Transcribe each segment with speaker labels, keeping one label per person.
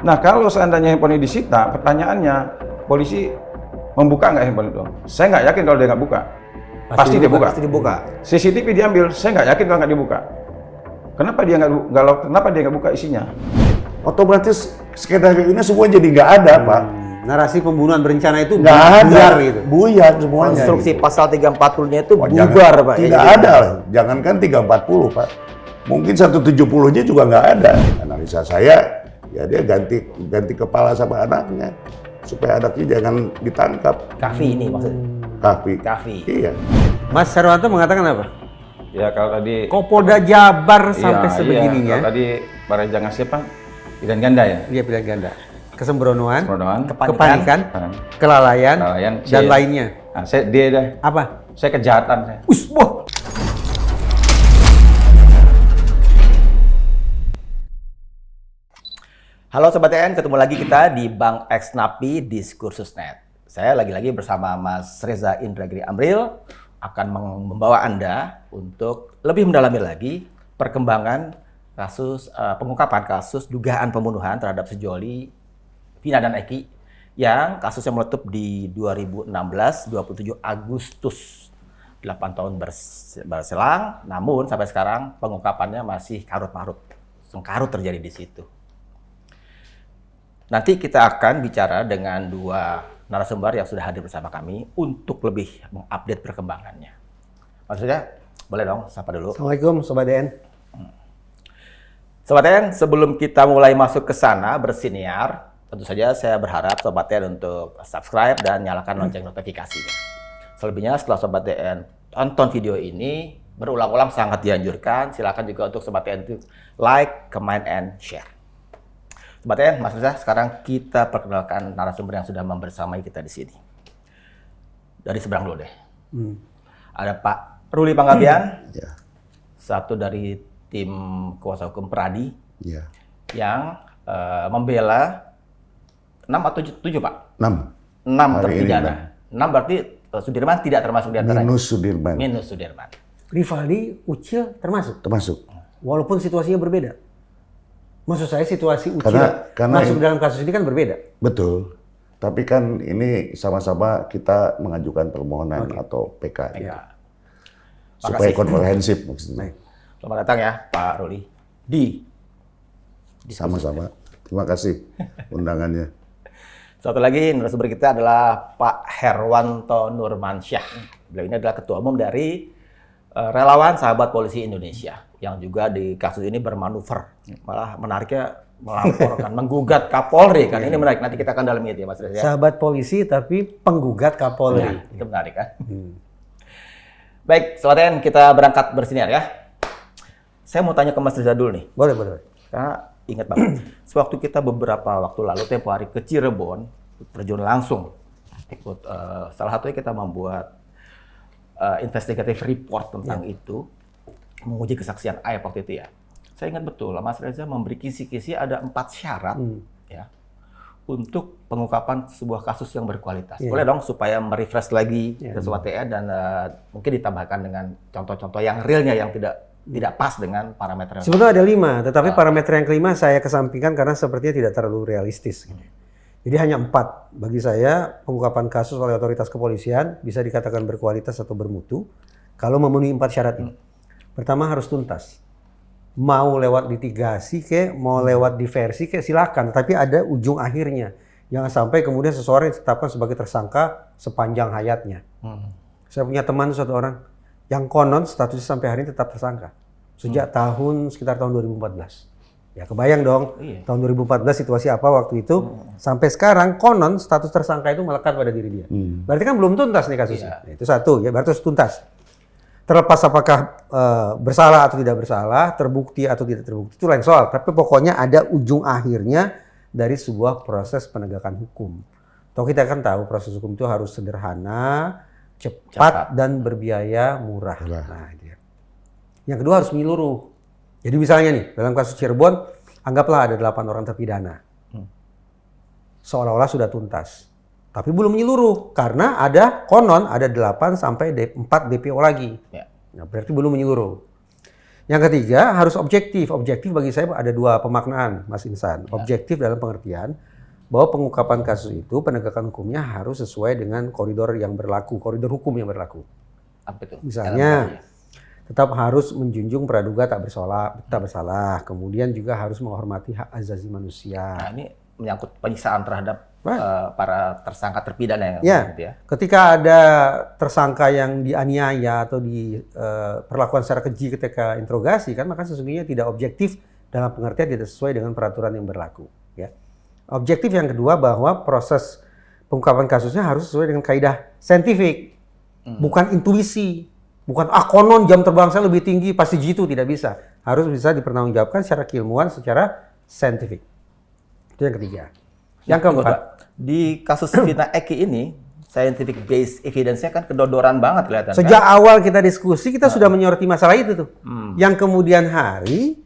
Speaker 1: Nah, kalau seandainya handphone ini disita, pertanyaannya, polisi membuka nggak handphone itu? Saya nggak yakin kalau dia nggak buka. Pasti dia buka.
Speaker 2: Pasti dibuka.
Speaker 1: CCTV diambil, saya nggak yakin kalau nggak dibuka. Kenapa dia nggak buka isinya?
Speaker 3: Otomatis skenario ini semua jadi nggak ada, Pak.
Speaker 2: Narasi pembunuhan berencana itu
Speaker 3: Nggak ada.
Speaker 2: buyar gitu.
Speaker 3: Buyar semuanya.
Speaker 4: Konstruksi
Speaker 3: gitu.
Speaker 4: pasal 340-nya itu
Speaker 3: Oh,
Speaker 4: bubar, Pak.
Speaker 3: Tidak
Speaker 4: Ya,
Speaker 3: ada lah. Jangankan 340, Pak. Mungkin 170-nya juga nggak ada. Analisa saya, ya dia ganti kepala sama anaknya. Supaya anaknya jangan ditangkap.
Speaker 4: Kafi ini maksudnya.
Speaker 3: Kafi. Iya.
Speaker 2: Mas Sarwanto mengatakan apa?
Speaker 1: Ya kalau tadi
Speaker 2: Kapolda Jabar sampai
Speaker 1: Iya,
Speaker 2: sebegininya.
Speaker 1: kalau tadi para jangan siapa? Pilihan ganda ya?
Speaker 2: Iya, pilihan ganda. Kesembronoan,
Speaker 1: Sembronoan,
Speaker 2: kepanikan,
Speaker 1: Kelalaian,
Speaker 2: kelalaian, dan
Speaker 1: C.
Speaker 2: lainnya.
Speaker 1: Nah, saya dia dah.
Speaker 2: Apa?
Speaker 1: Saya kejahatan saya.
Speaker 2: Wah.
Speaker 4: Halo Sobat TN, ketemu lagi kita di Bang X Napi Diskursusnet. Saya lagi-lagi bersama Mas Reza Indragiri Amril akan membawa Anda untuk lebih mendalami lagi perkembangan kasus pengungkapan kasus dugaan pembunuhan terhadap sejoli Vina dan Eki yang kasusnya meletup di 2016, 27 Agustus. 8 tahun berselang, namun sampai sekarang pengungkapannya masih karut-marut. Sengkarut terjadi di situ. Nanti kita akan bicara dengan dua narasumber yang sudah hadir bersama kami untuk lebih mengupdate perkembangannya. Maksudnya, boleh dong, sapa dulu.
Speaker 2: Assalamualaikum Sobat DN.
Speaker 4: Sobat TN, sebelum kita mulai masuk ke sana bersiniar, tentu saja saya berharap Sobat TN untuk subscribe dan nyalakan lonceng notifikasinya. Selebihnya setelah Sobat TN tonton video ini, berulang-ulang sangat dianjurkan. Silakan juga untuk Sobat TN untuk like, comment, and share. Sobat TN, Mas Reza, sekarang kita perkenalkan narasumber yang sudah membersamai kita di sini. Dari seberang dulu deh. Ada Pak Ruli Panggabean,
Speaker 3: Ya.
Speaker 4: satu dari tim kuasa hukum Pradi,
Speaker 3: Ya.
Speaker 4: yang membela 6 atau 7, Pak?
Speaker 3: 6.
Speaker 4: 6
Speaker 3: Hari ini,
Speaker 4: terpidana. 6 berarti Sudirman tidak termasuk di antara
Speaker 3: Minus Sudirman.
Speaker 4: Minus Sudirman.
Speaker 2: Rivaldi, Ucil termasuk.
Speaker 3: Termasuk.
Speaker 2: Walaupun situasinya berbeda. Maksud saya situasi Ucil
Speaker 3: Karena
Speaker 2: masuk dalam kasus ini kan berbeda.
Speaker 3: Betul. Tapi kan ini sama-sama kita mengajukan permohonan atau PK. gitu.
Speaker 4: Ya.
Speaker 3: Supaya
Speaker 4: Makasih.
Speaker 3: komprehensif maksudnya.
Speaker 4: Selamat datang ya Pak Ruli. Di
Speaker 3: Sama-sama. Terima kasih undangannya.
Speaker 4: Satu lagi narasumber kita adalah Pak Herwanto Nurmansyah. Beliau ini adalah ketua umum dari Relawan Sahabat Polisi Indonesia yang juga di kasus ini bermanuver. Malah menariknya melaporkan, menggugat Kapolri kan. Ini menarik, nanti kita akan dalami itu ya Mas Reza.
Speaker 2: Sahabat polisi tapi penggugat Kapolri.
Speaker 4: Ya, itu menarik kan. Baik, Sobat TN, kita berangkat bersiniar ya. Saya mau tanya ke Mas Reza dulu nih.
Speaker 2: Boleh, boleh.
Speaker 4: Karena ingat banget, sewaktu kita beberapa waktu lalu tempo hari ke Cirebon, terjun langsung ikut salah satunya kita membuat investigative report tentang itu, menguji kesaksian ayah waktu itu ya. Saya ingat betul, Mas Reza memberi kisi-kisi ada 4 syarat ya untuk pengungkapan sebuah kasus yang berkualitas. Boleh dong supaya merefresh lagi ke Sobat TN dan mungkin ditambahkan dengan contoh-contoh yang realnya yang tidak pas dengan parameter yang
Speaker 2: Sebetulnya ada 5, tetapi parameter yang kelima saya kesampingkan karena sepertinya tidak terlalu realistis. Jadi hanya 4. Bagi saya, pengungkapan kasus oleh otoritas kepolisian bisa dikatakan berkualitas atau bermutu kalau memenuhi 4 syarat ini. Pertama, harus tuntas. Mau lewat litigasi kek, mau lewat diversi kek, silakan. Tapi ada ujung akhirnya. Jangan sampai kemudian seseorang ditetapkan sebagai tersangka sepanjang hayatnya. Saya punya teman suatu orang yang konon statusnya sampai hari ini tetap tersangka. Sejak sekitar tahun 2014. Ya kebayang dong, tahun 2014 situasi apa waktu itu. Sampai sekarang konon status tersangka itu melekat pada diri dia. Berarti kan belum tuntas nih kasusnya. Nah, itu satu, ya berarti harus tuntas. Terlepas apakah bersalah atau tidak bersalah, terbukti atau tidak terbukti, itu lain soal. Tapi pokoknya ada ujung akhirnya dari sebuah proses penegakan hukum. Toh kita kan tahu proses hukum itu harus sederhana, cepat dan berbiaya murah. Nah, itu ya. Yang kedua harus menyeluruh. Jadi misalnya nih, dalam kasus Cirebon, anggaplah ada 8 orang terpidana. Seolah-olah sudah tuntas. Tapi belum menyeluruh, karena konon ada 8 sampai 4 DPO lagi.
Speaker 4: Ya.
Speaker 2: Nah, berarti belum menyeluruh. Yang ketiga harus objektif. Objektif bagi saya ada dua pemaknaan, Mas Insan. Objektif dalam pengertian bahwa pengungkapan kasus itu penegakan hukumnya harus sesuai dengan koridor yang berlaku, koridor hukum yang berlaku.
Speaker 4: Apa itu?
Speaker 2: Misalnya tetap harus menjunjung praduga tak bersalah, kemudian juga harus menghormati hak asasi manusia.
Speaker 4: Nah, ini menyangkut penyiksaan terhadap para tersangka terpidana
Speaker 2: Ya,
Speaker 4: gitu ya.
Speaker 2: ketika ada tersangka yang dianiaya atau diperlakukan secara keji ketika interogasi, kan maka sesungguhnya tidak objektif dalam pengertian tidak sesuai dengan peraturan yang berlaku. Ya. Objektif yang kedua bahwa proses pengungkapan kasusnya harus sesuai dengan kaidah saintifik, bukan intuisi, bukan konon jam terbang saya lebih tinggi pasti jitu, tidak bisa. Harus bisa dipertanggungjawabkan secara keilmuan, secara saintifik. Itu yang ketiga. Yang keempat,
Speaker 4: di kasus Vina Eki ini scientific based evidence-nya kan kedodoran banget kelihatan.
Speaker 2: sejak awal kita diskusi kita sudah menyoroti masalah itu tuh. Yang kemudian hari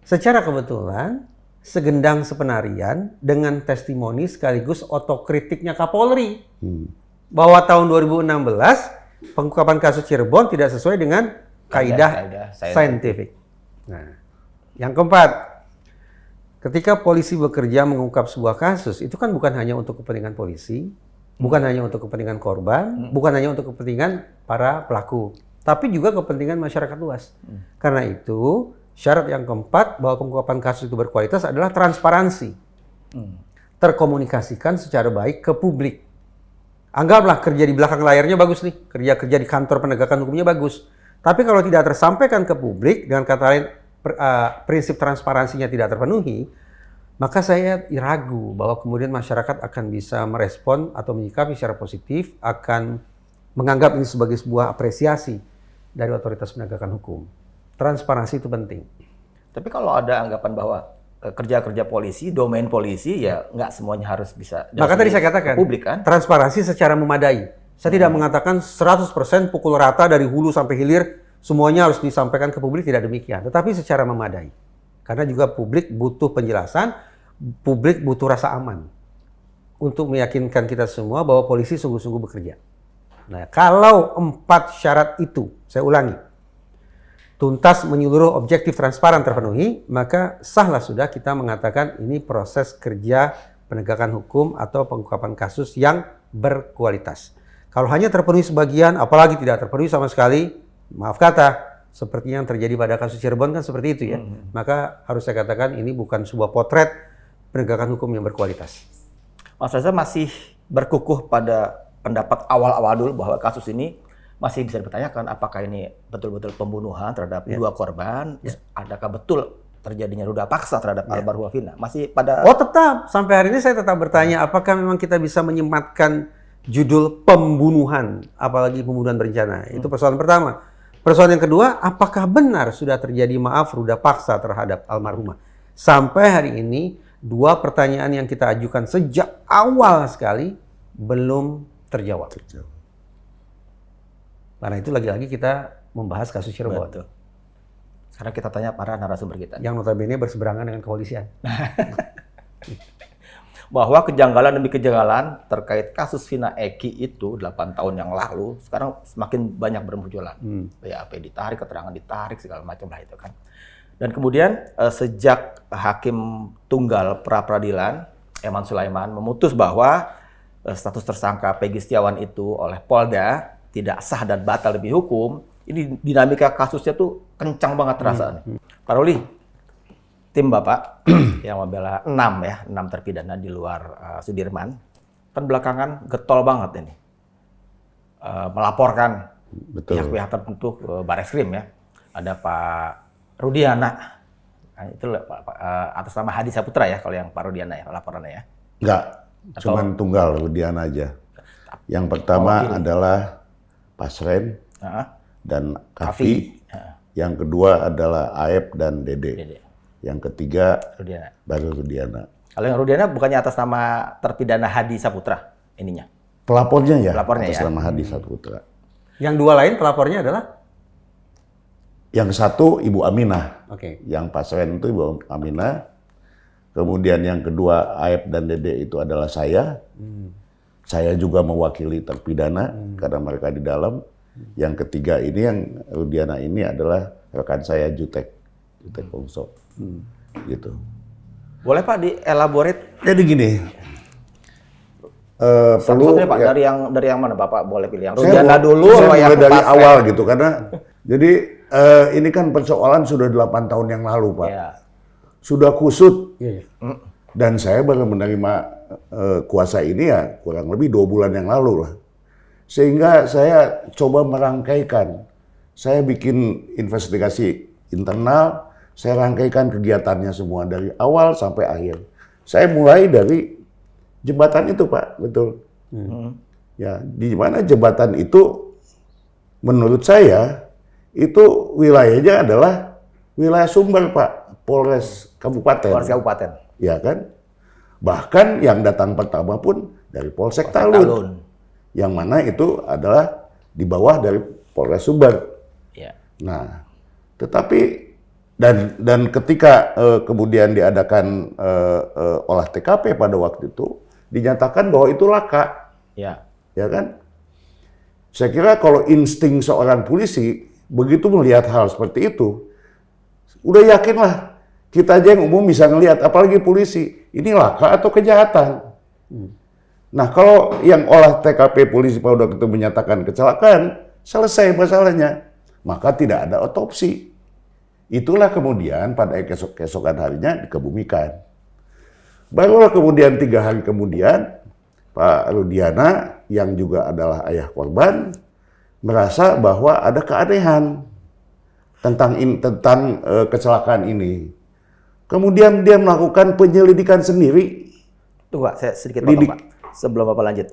Speaker 2: secara kebetulan segendang sepenarian dengan testimoni sekaligus otokritiknya Kapolri bahwa tahun 2016 pengungkapan kasus Cirebon tidak sesuai dengan kaidah saintifik. Nah, yang keempat, ketika polisi bekerja mengungkap sebuah kasus, itu kan bukan hanya untuk kepentingan polisi, bukan hanya untuk kepentingan korban, bukan hanya untuk kepentingan para pelaku, tapi juga kepentingan masyarakat luas. Karena itu, syarat yang keempat bahwa pengungkapan kasus itu berkualitas adalah transparansi. Terkomunikasikan secara baik ke publik. Anggaplah kerja di belakang layarnya bagus nih, kerja di kantor penegakan hukumnya bagus. Tapi kalau tidak tersampaikan ke publik, dengan kata lain, prinsip transparansinya tidak terpenuhi, maka saya ragu bahwa kemudian masyarakat akan bisa merespon atau menyikapi secara positif, akan menganggap ini sebagai sebuah apresiasi dari otoritas penegakan hukum. Transparansi itu penting.
Speaker 4: Tapi kalau ada anggapan bahwa kerja-kerja polisi, domain polisi, ya nggak semuanya harus bisa.
Speaker 2: Maka tadi saya katakan,
Speaker 4: publik kan?
Speaker 2: transparansi secara memadai. Saya tidak mengatakan 100% pukul rata dari hulu sampai hilir, semuanya harus disampaikan ke publik, tidak demikian. Tetapi secara memadai. Karena juga publik butuh penjelasan, publik butuh rasa aman. Untuk meyakinkan kita semua bahwa polisi sungguh-sungguh bekerja. Nah, kalau 4 syarat itu, saya ulangi, tuntas, menyeluruh, objektif, transparan terpenuhi, maka sahlah sudah kita mengatakan ini proses kerja penegakan hukum atau pengungkapan kasus yang berkualitas. Kalau hanya terpenuhi sebagian, apalagi tidak terpenuhi sama sekali, maaf kata, seperti yang terjadi pada kasus Cirebon kan seperti itu ya. Maka harus saya katakan ini bukan sebuah potret penegakan hukum yang berkualitas.
Speaker 4: Mas Reza masih berkukuh pada pendapat awal-awal dulu bahwa kasus ini masih bisa dipertanyakan apakah ini betul-betul pembunuhan terhadap 2 korban, adakah betul terjadinya ruda paksa terhadap almarhumah Vina. Masih pada
Speaker 2: tetap sampai hari ini saya tetap bertanya apakah memang kita bisa menyematkan judul pembunuhan, apalagi pembunuhan berencana. Itu persoalan pertama. Persoalan yang kedua, apakah benar sudah terjadi ruda paksa terhadap almarhumah? Sampai hari ini 2 pertanyaan yang kita ajukan sejak awal sekali belum terjawab. Karena itu lagi-lagi kita membahas kasus Cirebon.
Speaker 4: Betul. Sekarang kita tanya para narasumber kita.
Speaker 2: Yang notabene berseberangan dengan kepolisian.
Speaker 4: Bahwa kejanggalan demi kejanggalan terkait kasus Vina Eki itu 8 tahun yang lalu, sekarang semakin banyak bermunculan. BAP ditarik, keterangan ditarik, segala macam lah itu kan. Dan kemudian sejak Hakim Tunggal Pra-Peradilan, Eman Sulaiman, memutus bahwa status tersangka Peggy Setiawan itu oleh Polda tidak sah dan batal demi hukum, ini dinamika kasusnya tuh kencang banget terasa. Pak Ruli, tim Bapak yang membela 6 terpidana di luar Sudirman, kan belakangan getol banget ini. Melaporkan pihak-pihak tertentu ke Barreskrim ya. Ada Pak Rudiana, nah, itu atas nama Hadi Saputra ya, kalau yang Pak Rudiana ya, laporannya ya.
Speaker 3: Enggak, cuman tunggal Rudiana aja. Yang pertama adalah Pasren dan Kavi. Yang kedua adalah Aep dan Dede. Yang ketiga
Speaker 4: Rudiana.
Speaker 3: baru Rudiana.
Speaker 4: Kalau yang Rudiana bukannya atas nama terpidana Hadi Saputra ininya?
Speaker 3: Pelapornya ya,
Speaker 4: Pelapornya
Speaker 3: atas
Speaker 4: ya.
Speaker 3: nama Hadi Saputra.
Speaker 2: Yang 2 lain pelapornya adalah?
Speaker 3: Yang satu Ibu Aminah.
Speaker 2: Oke.
Speaker 3: Yang Pasren itu Ibu Aminah. Kemudian yang kedua Aep dan Dede itu adalah saya. Saya juga mewakili terpidana karena mereka di dalam. Yang ketiga ini yang Rudiana ini adalah rekan saya Jutek Wongso. Gitu.
Speaker 4: Boleh Pak dielaborate?
Speaker 3: Jadi gini,
Speaker 4: Satu-satunya Pak,
Speaker 3: ya,
Speaker 4: dari yang mana Bapak boleh pilih? Yang
Speaker 3: saya
Speaker 4: Rudiana dulu
Speaker 3: saya
Speaker 4: atau yang
Speaker 3: mulai dari
Speaker 4: Pasren?
Speaker 3: awal gitu karena jadi ini kan persoalan sudah 8 tahun yang lalu Pak.
Speaker 4: Iya.
Speaker 3: Sudah kusut
Speaker 2: Iya.
Speaker 3: dan saya baru menerima kuasa ini ya kurang lebih 2 bulan yang lalu lah. Sehingga saya coba merangkaikan, saya bikin investigasi internal, saya rangkaikan kegiatannya semua dari awal sampai akhir. Saya mulai dari jembatan itu Pak, betul. Ya, di mana jembatan itu menurut saya itu wilayahnya adalah wilayah Sumber Pak, Polres Kabupaten.
Speaker 4: Polres Kabupaten.
Speaker 3: Ya kan? Bahkan yang datang pertama pun dari Polsek
Speaker 4: Polsek
Speaker 3: Talun.
Speaker 4: Talun.
Speaker 3: Yang mana itu adalah di bawah dari Polres Sumber.
Speaker 4: Ya.
Speaker 3: Nah, tetapi dan ketika kemudian diadakan olah TKP pada waktu itu dinyatakan bahwa itu laka,
Speaker 4: Ya.
Speaker 3: ya kan? Saya kira kalau insting seorang polisi begitu melihat hal seperti itu, udah yakinlah kita aja yang umum bisa ngelihat, apalagi polisi ini laka atau kejahatan. Nah, kalau yang olah TKP polisi pada waktu itu menyatakan kecelakaan, selesai masalahnya. Maka tidak ada otopsi. Itulah kemudian pada keesokan harinya dikebumikan. Barulah kemudian 3 hari kemudian, Pak Rudiana yang juga adalah ayah korban, merasa bahwa ada keanehan tentang kecelakaan ini. Kemudian dia melakukan penyelidikan sendiri.
Speaker 4: Tunggu Pak, saya sedikit potong Pak. Sebelum Bapak lanjut.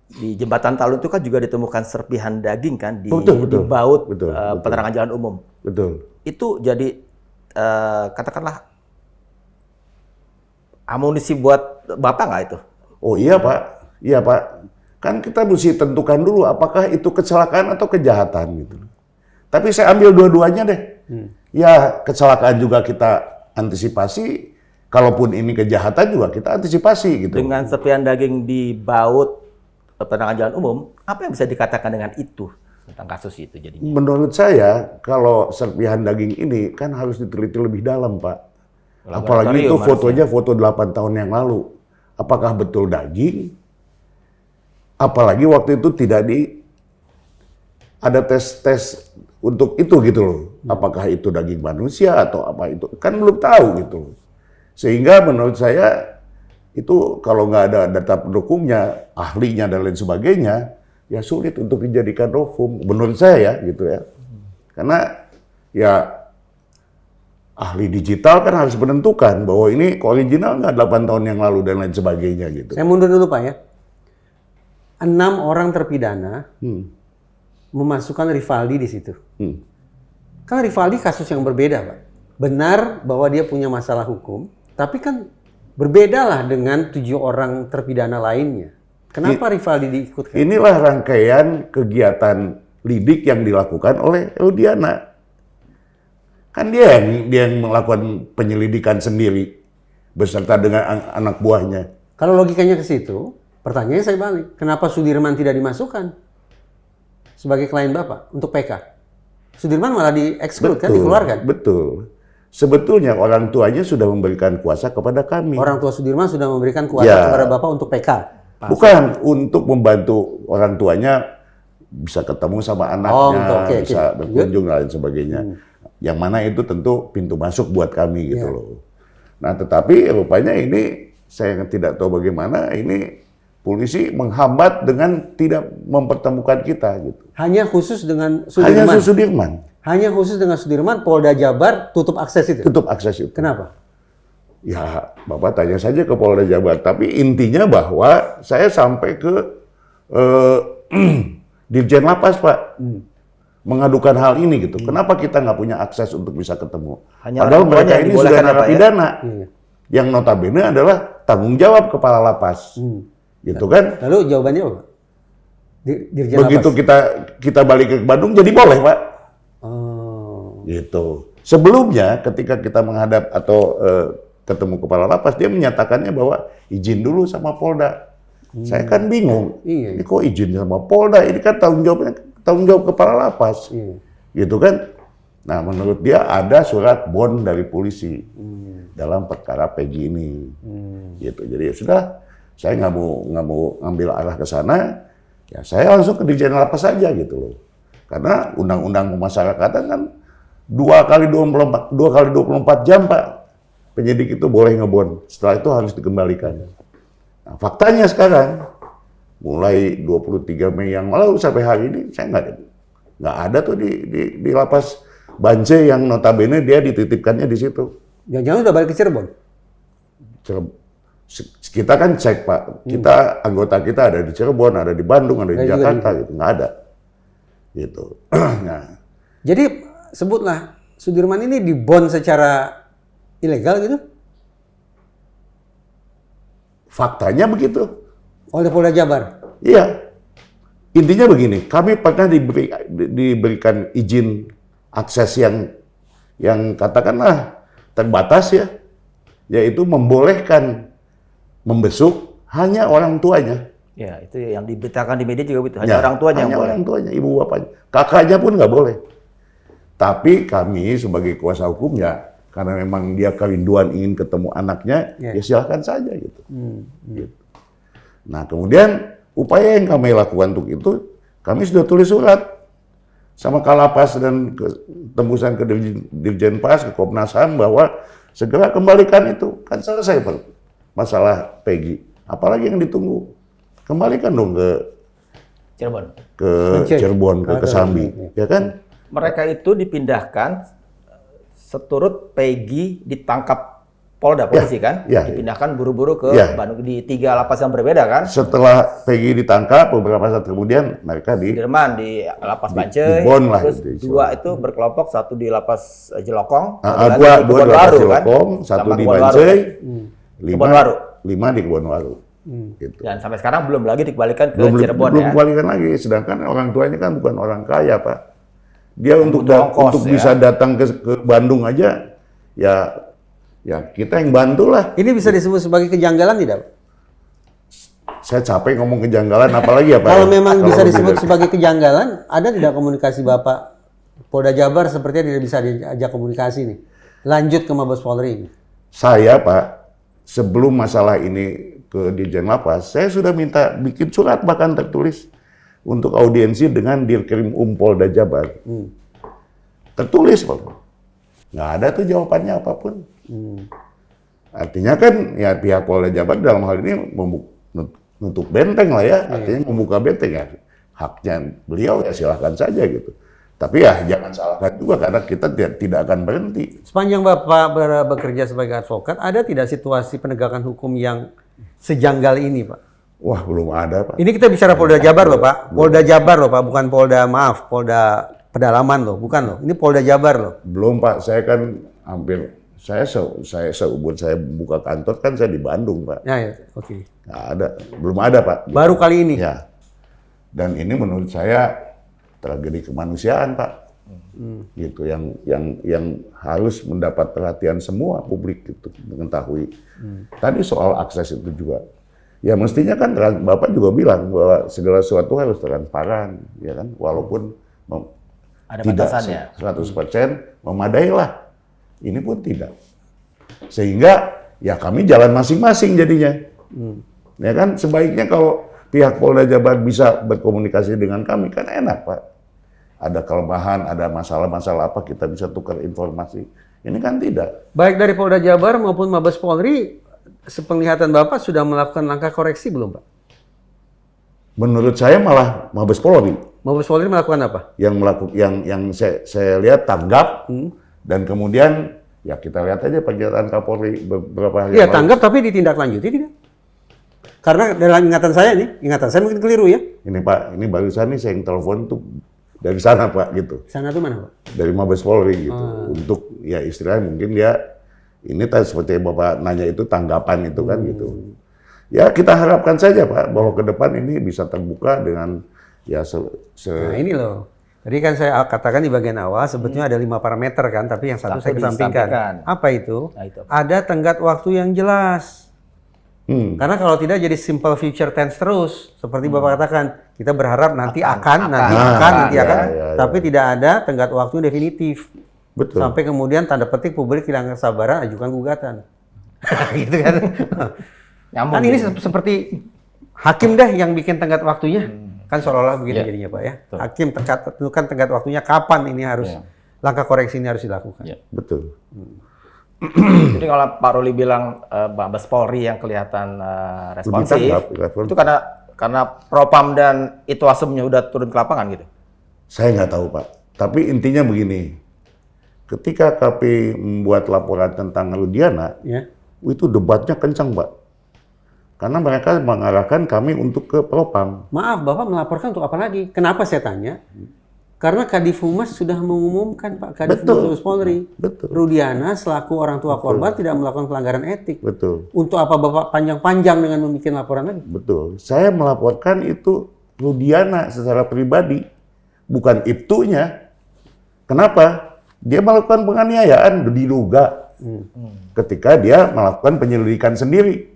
Speaker 4: Di jembatan Talun itu kan juga ditemukan serpihan daging kan di baut penerangan jalan umum.
Speaker 3: Betul.
Speaker 4: Itu jadi katakanlah amunisi buat Bapak nggak itu?
Speaker 3: Oh iya Pak, iya Pak. Kan kita mesti tentukan dulu apakah itu kecelakaan atau kejahatan gitu. Tapi saya ambil dua-duanya deh. Ya kecelakaan juga kita antisipasi, kalaupun ini kejahatan juga kita antisipasi gitu.
Speaker 4: Dengan serpihan daging di baut penerangan jalan umum, apa yang bisa dikatakan dengan itu tentang kasus itu jadinya?
Speaker 3: Menurut saya, kalau serpihan daging ini kan harus diteliti lebih dalam, Pak. Apalagi itu fotonya foto 8 tahun yang lalu. Apakah betul daging? Apalagi waktu itu tidak ada tes untuk itu gitu loh. Apakah itu daging manusia atau apa itu? Kan belum tahu gitu loh. Sehingga menurut saya itu kalau nggak ada data pendukungnya, ahlinya dan lain sebagainya, ya sulit untuk dijadikan novum. Menurut saya ya gitu ya. Karena ya ahli digital kan harus menentukan bahwa ini original nggak 8 tahun yang lalu dan lain sebagainya gitu.
Speaker 2: Saya mundur dulu Pak ya. 6 orang terpidana memasukkan Rivaldi di situ. Kan Rivaldi kasus yang berbeda Pak. Benar bahwa dia punya masalah hukum, tapi kan berbedalah dengan 7 orang terpidana lainnya. Kenapa Rivaldi diikutkan?
Speaker 3: Inilah rangkaian kegiatan lidik yang dilakukan oleh Rudiana. Kan dia yang melakukan penyelidikan sendiri beserta dengan anak buahnya.
Speaker 2: Kalau logikanya ke situ, pertanyaannya saya balik. Kenapa Sudirman tidak dimasukkan sebagai klien Bapak untuk PK? Sudirman malah di-exclude kan, dikeluarkan?
Speaker 3: Betul. Sebetulnya orang tuanya sudah memberikan kuasa kepada kami.
Speaker 2: Orang tua Sudirman sudah memberikan kuasa kepada Bapak untuk PK?
Speaker 3: Bukan, untuk membantu orang tuanya bisa ketemu sama anaknya, bisa berkunjung dan lain sebagainya. Yang mana itu tentu pintu masuk buat kami gitu loh. Nah tetapi rupanya ini saya tidak tahu bagaimana ini polisi menghambat dengan tidak mempertemukan kita gitu.
Speaker 2: Hanya khusus dengan Sudirman?
Speaker 3: Hanya Sudirman.
Speaker 2: Hanya khusus dengan Sudirman, Polda Jabar tutup akses itu?
Speaker 3: Tutup akses itu.
Speaker 2: Kenapa?
Speaker 3: Ya, Bapak tanya saja ke Polda Jabar. Tapi intinya bahwa saya sampai ke Dirjen Lapas, Pak. Mengadukan hal ini gitu. Kenapa kita nggak punya akses untuk bisa ketemu? Padahal mereka ini sudah narapidana. Yang notabene adalah tanggung jawab kepala lapas. Gitu kan?
Speaker 2: Lalu jawabannya apa? Dirjen
Speaker 3: Begitu
Speaker 2: Lapas?
Speaker 3: kita balik ke Bandung jadi boleh, Pak.
Speaker 2: Oh.
Speaker 3: Gitu. Sebelumnya ketika kita menghadap atau ketemu kepala lapas, dia menyatakannya bahwa izin dulu sama Polda. Saya kan bingung. Ini kok izin sama Polda? Ini kan tanggung tanggung jawab kepala lapas, gitu kan? Nah, menurut dia ada surat bond dari polisi dalam perkara Peggy ini, gitu. Jadi ya sudah, saya nggak mau ngambil arah ke sana, ya saya langsung ke Dirjen Lapas saja gitu loh. Karena undang-undang pemasyarakatan kan 2 kali 24 jam Pak, penyidik itu boleh ngebond. Setelah itu harus dikembalikan. Nah, faktanya sekarang, mulai 23 Mei yang lalu sampai hari ini, saya nggak ada tuh di lapas Bancai yang notabene dia dititipkannya di situ.
Speaker 2: Jangan-jangan udah balik ke Cirebon?
Speaker 3: Kita kan cek Pak, kita anggota kita ada di Cirebon, ada di Bandung, ada di Jakarta, gitu. Nggak ada. Gitu. Nah.
Speaker 2: Jadi sebutlah Sudirman ini dibond secara ilegal gitu?
Speaker 3: Faktanya begitu.
Speaker 2: Oleh Polda Jabar?
Speaker 3: Iya. Intinya begini, kami pernah diberikan izin akses yang katakanlah terbatas ya, yaitu membolehkan membesuk hanya orang tuanya.
Speaker 4: Ya, itu yang diberitakan di media juga begitu. Hanya orang tuanya yang boleh.
Speaker 3: Hanya orang tuanya, ibu bapaknya. Kakaknya pun nggak boleh. Tapi kami sebagai kuasa hukumnya, karena memang dia kerinduan ingin ketemu anaknya, ya silahkan saja gitu. Gitu. Nah, kemudian upaya yang kami lakukan untuk itu, kami sudah tulis surat sama Kalapas dan tembusan ke Dirjen Pas, ke Komnas HAM bahwa segera kembalikan itu. Kan selesai Pak, masalah Peggy. Apalagi yang ditunggu? Kembalikan dong ke Cirebon, ke Kesambi, ya kan?
Speaker 4: Mereka itu dipindahkan seturut Peggy ditangkap Polda polisi kan? Dipindahkan buru-buru ke Bandung di 3 lapas yang berbeda kan?
Speaker 3: Setelah Peggy ditangkap, beberapa saat kemudian mereka di
Speaker 4: Sudirman di lapas Bancai, terus 2 itu berkelompok, 1 di lapas Jelokong,
Speaker 3: 2 di lapas Jelokong, 1 di Bancai, 5 di Kebonwaru. Gitu.
Speaker 4: Dan sampai sekarang belum lagi dikembalikan ke Cirebon
Speaker 3: belum
Speaker 4: ya?
Speaker 3: dikembalikan lagi, sedangkan orang tuanya kan bukan orang kaya Pak. Dia untuk bisa datang ke Bandung aja, ya kita yang bantulah.
Speaker 2: Ini bisa disebut sebagai kejanggalan tidak?
Speaker 3: Saya capek ngomong kejanggalan, apalagi ya Pak.
Speaker 2: Kalau memang bisa disebut sebagai kejanggalan, ada tidak komunikasi Bapak Polda Jabar sepertinya tidak bisa diajak komunikasi nih. Lanjut ke Mabes Polri.
Speaker 3: Saya Pak, sebelum masalah ini ke Dirjen Lapas, saya sudah minta bikin surat bahkan tertulis untuk audiensi dengan Dirkrim Polda Jabar. Tertulis Pak. Nggak ada tuh jawabannya apapun. Artinya kan ya pihak Polda Jabar dalam hal ini menutup benteng lah ya, artinya membuka benteng ya. Haknya beliau ya silahkan saja gitu. Tapi ya jangan salahkan juga karena kita tidak akan berhenti.
Speaker 2: Sepanjang Bapak bekerja sebagai advokat, ada tidak situasi penegakan hukum yang sejanggal ini Pak?
Speaker 3: Wah belum ada Pak.
Speaker 2: Ini kita bicara Polda Jabar loh Pak. Polda Jabar loh Pak, bukan Polda Polda Pedalaman loh, bukan loh. Ini Polda Jabar loh.
Speaker 3: Belum Pak, saya kan hampir saya seumur saya buka kantor kan saya di Bandung Pak.
Speaker 2: Ya, oke.
Speaker 3: Nggak ada, belum ada Pak.
Speaker 2: Baru kali ini.
Speaker 3: Ya. Dan ini menurut saya tragedi kemanusiaan Pak. Gitu yang harus mendapat perhatian semua publik gitu mengetahui. Tadi soal akses itu juga. Ya mestinya kan Bapak juga bilang bahwa segala sesuatu harus transparan, ya kan? Walaupun
Speaker 4: ada
Speaker 3: tidak
Speaker 4: batasannya.
Speaker 3: 100% memadai lah. Ini pun tidak. Sehingga ya kami jalan masing-masing jadinya. Ya kan sebaiknya kalau pihak Polda Jabar bisa berkomunikasi dengan kami kan enak Pak. Ada kelemahan, ada masalah-masalah apa kita bisa tukar informasi. Ini kan tidak.
Speaker 2: Baik dari Polda Jabar maupun Mabes Polri, sepenglihatan Bapak sudah melakukan langkah koreksi belum Pak?
Speaker 3: Menurut saya malah Mabes Polri.
Speaker 2: Mabes Polri melakukan apa?
Speaker 3: Yang saya lihat tanggap dan kemudian ya kita lihat aja pernyataan Kapolri beberapa hari
Speaker 2: Iya
Speaker 3: lalu.
Speaker 2: tanggap tapi ditindaklanjuti tidak? Karena dalam ingatan saya mungkin keliru ya.
Speaker 3: Ini Pak, ini barusan nih saya yang telepon tuh dari sana Pak gitu.
Speaker 2: Sana tuh mana Pak?
Speaker 3: Dari Mabes Polri gitu. Untuk ya istilahnya mungkin dia ini tadi seperti Bapak nanya itu tanggapan itu kan gitu. Ya kita harapkan saja Pak bahwa ke depan ini bisa terbuka dengan ya
Speaker 2: Nah ini loh. Tadi kan saya katakan di bagian awal sebetulnya ada 5 parameter kan, tapi yang satu saya kesampingkan. Apa itu?
Speaker 4: Nah, itu.
Speaker 2: Ada tenggat waktu yang jelas. Karena kalau tidak jadi simple future tense terus. Seperti Bapak katakan, kita berharap nanti akan, tapi tidak ada tenggat waktu definitif.
Speaker 3: Betul.
Speaker 2: Sampai kemudian tanda petik publik hilang kesabaran, ajukan gugatan. Gitu kan.
Speaker 4: Nyambung.
Speaker 2: Kan ini seperti hakim deh yang bikin tenggat waktunya. Kan seolah-olah begitu jadinya Pak ya. Hakim tentukan tenggat waktunya kapan ini harus langkah koreksi ini harus dilakukan.
Speaker 3: Betul.
Speaker 4: Jadi kalau Pak Ruli bilang Mabes Polri yang kelihatan responsif, itu karena Propam dan Itwasemnya udah turun ke lapangan gitu?
Speaker 3: Saya nggak tahu Pak. Tapi intinya begini, ketika KP membuat laporan tentang Rudiana, itu debatnya kencang Pak. Karena mereka mengarahkan kami untuk ke Propam.
Speaker 2: Maaf, Bapak melaporkan untuk apa lagi? Kenapa saya tanya? Karena Kadif Humas sudah mengumumkan Pak, Kadif Humas Polri.
Speaker 3: Betul.
Speaker 2: Rudiana selaku orang tua korban tidak melakukan pelanggaran etik.
Speaker 3: Betul.
Speaker 2: Untuk apa Bapak panjang-panjang dengan membuat laporan lagi?
Speaker 3: Betul. Saya melaporkan itu Rudiana secara pribadi, bukan Ibtunya. Kenapa? Dia melakukan penganiayaan, diduga. Ketika dia melakukan penyelidikan sendiri.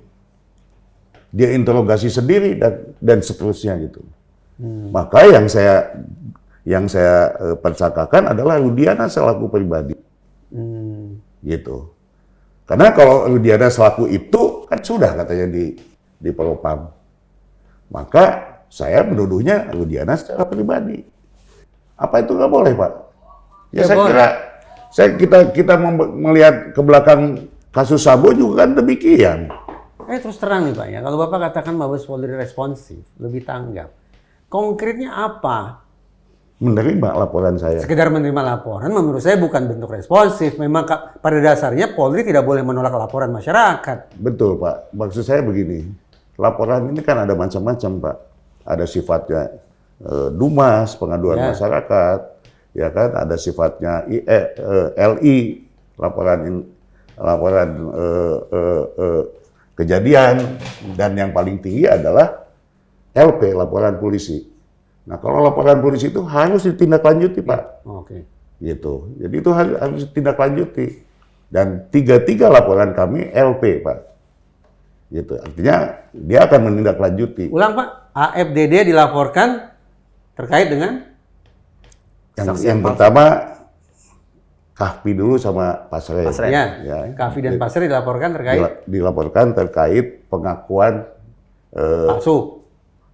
Speaker 3: Dia interogasi sendiri dan seterusnya gitu. Maka yang saya persangkakan adalah Rudiana selaku pribadi. Gitu. Karena kalau Rudiana selaku itu kan sudah katanya di Propam. Maka saya menuduhnya Rudiana secara pribadi. Apa itu nggak boleh, Pak? Ya, saya
Speaker 2: boleh.
Speaker 3: kira kita melihat ke belakang kasus Sambo juga kan demikian.
Speaker 2: Terus terang nih Pak ya, kalau Bapak katakan Mabes Polri responsif, lebih tanggap. Konkretnya apa?
Speaker 3: Menerima laporan saya.
Speaker 2: Sekedar menerima laporan menurut saya bukan bentuk responsif. Memang pada dasarnya Polri tidak boleh menolak laporan masyarakat.
Speaker 3: Betul Pak. Maksud saya begini, laporan ini kan ada macam-macam Pak. Ada sifatnya Dumas, pengaduan masyarakat, ya kan. Ada sifatnya LI, laporan kejadian, dan yang paling tinggi adalah LP, laporan polisi. Nah, kalau laporan polisi itu harus ditindaklanjuti, Pak.
Speaker 2: Oke.
Speaker 3: Gitu. Jadi itu harus ditindaklanjuti. Dan tiga laporan kami LP, Pak. Gitu. Artinya dia akan menindaklanjuti.
Speaker 2: Ulang, Pak. AFDD dilaporkan terkait dengan?
Speaker 3: Yang pertama, Kahfi dulu sama Pasren.
Speaker 2: Ya. Kahfi dan Pasren dilaporkan terkait?
Speaker 3: Dilaporkan terkait pengakuan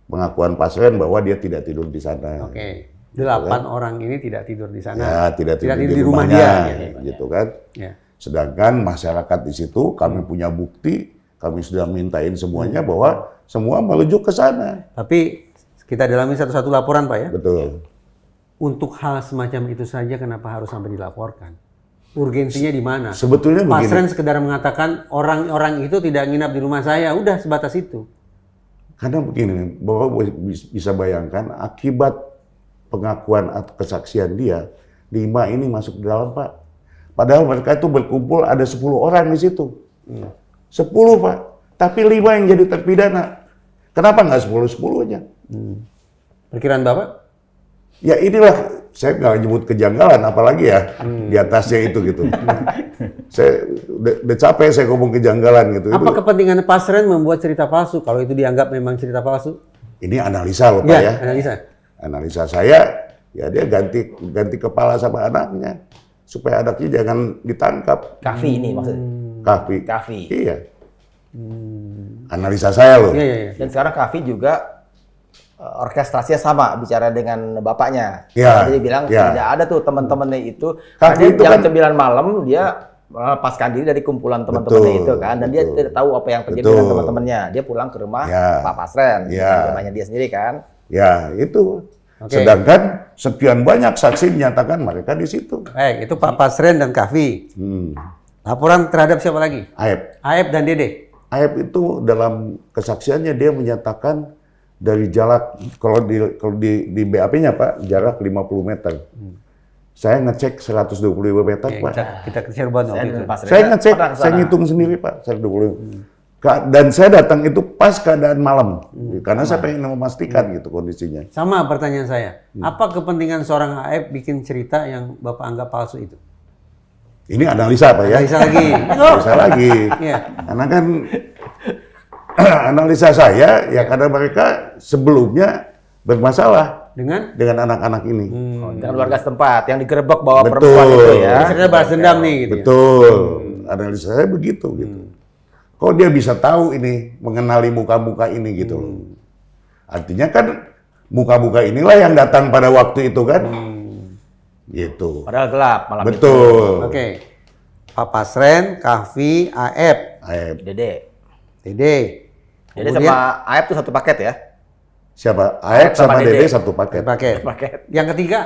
Speaker 3: pengakuan Pasren bahwa dia tidak tidur di sana.
Speaker 2: Oke. 8 orang ini tidak tidur di sana.
Speaker 3: Ya, tidak tidur
Speaker 2: di rumah dia.
Speaker 3: Gitu kan.
Speaker 2: Ya.
Speaker 3: Sedangkan masyarakat di situ, kami punya bukti, kami sudah mintain semuanya bahwa semua merujuk ke sana.
Speaker 2: Tapi kita dalami satu-satu laporan, Pak ya.
Speaker 3: Betul.
Speaker 2: Untuk hal semacam itu saja kenapa harus sampai dilaporkan? Urgensinya di mana?
Speaker 3: Sebetulnya begini.
Speaker 2: Pasren sekedar mengatakan orang-orang itu tidak nginap di rumah saya, udah sebatas itu.
Speaker 3: Karena begini, Bapak bisa bayangkan akibat pengakuan atau kesaksian dia, 5 ini masuk di dalam, Pak. Padahal mereka itu berkumpul ada 10 orang di situ. 10, Pak. Tapi 5 yang jadi terpidana. Kenapa nggak 10 aja?
Speaker 2: Perkiraan Bapak?
Speaker 3: Ya inilah, saya nggak nyebut kejanggalan, apalagi ya di atasnya itu gitu. Saya udah capek saya ngomong kejanggalan gitu.
Speaker 2: Apa kepentingan Pasren membuat cerita palsu kalau itu dianggap memang cerita palsu?
Speaker 3: Ini analisa loh Pak ya.
Speaker 2: Analisa.
Speaker 3: Analisa saya, ya dia ganti kepala sama anaknya supaya anaknya jangan ditangkap.
Speaker 4: Kahfi ini maksudnya.
Speaker 3: Kahfi. Iya. Analisa saya loh.
Speaker 2: Iya.
Speaker 4: Dan sekarang Kahfi juga orkestrasinya sama bicara dengan bapaknya.
Speaker 3: Ya,
Speaker 4: Jadi bilang tidak ada tuh teman-temannya itu.
Speaker 3: Kahfi itu
Speaker 4: jam
Speaker 3: kan
Speaker 4: 9 malam dia melepaskan diri dari kumpulan teman-temannya itu kan, dan dia tidak tahu apa yang terjadi dengan teman-temannya. Dia pulang ke rumah Pak Pasren, rumahnya dia sendiri kan.
Speaker 3: Ya itu. Sedangkan sekian banyak saksi menyatakan mereka di situ.
Speaker 2: Baik, itu Pak Pasren dan Kahfi. Laporan terhadap siapa lagi? Aep dan Dede.
Speaker 3: Aep itu dalam kesaksiannya dia menyatakan dari jarak, kalau di BAP-nya Pak, jarak 50 meter. Saya ngecek 125 meter, Pak.
Speaker 2: Kita ke Cirebon waktu itu.
Speaker 3: Saya ngecek, saya ngitung sendiri, Pak, 125. Dan saya datang itu pas keadaan malam, karena saya pengen memastikan gitu kondisinya.
Speaker 2: Sama pertanyaan saya, apa kepentingan seorang Aep bikin cerita yang Bapak anggap palsu itu?
Speaker 3: Ini analisa, Pak ya.
Speaker 2: Analisa lagi.
Speaker 3: Analisa lagi.
Speaker 2: Iya.
Speaker 3: Karena kan analisa saya ya karena mereka sebelumnya bermasalah dengan anak-anak ini.
Speaker 4: Dengan warga setempat yang digerebek bawa
Speaker 3: Betul.
Speaker 4: perempuan itu ya.
Speaker 2: Misalnya balas dendam nih gitu.
Speaker 3: Betul. Analisa saya begitu gitu. Kok dia bisa tahu ini, mengenali muka-muka ini gitu loh. Artinya kan muka-muka inilah yang datang pada waktu itu kan. Gitu.
Speaker 4: Padahal gelap malam itu.
Speaker 3: Betul.
Speaker 2: Oke. Pak Pasren, Kahfi, Aep,
Speaker 4: Dede.
Speaker 2: Dede.
Speaker 4: Dede sama Aep tuh satu paket ya.
Speaker 3: Siapa? Aep sama Dede satu paket.
Speaker 2: paket.
Speaker 4: Paket.
Speaker 2: Yang ketiga,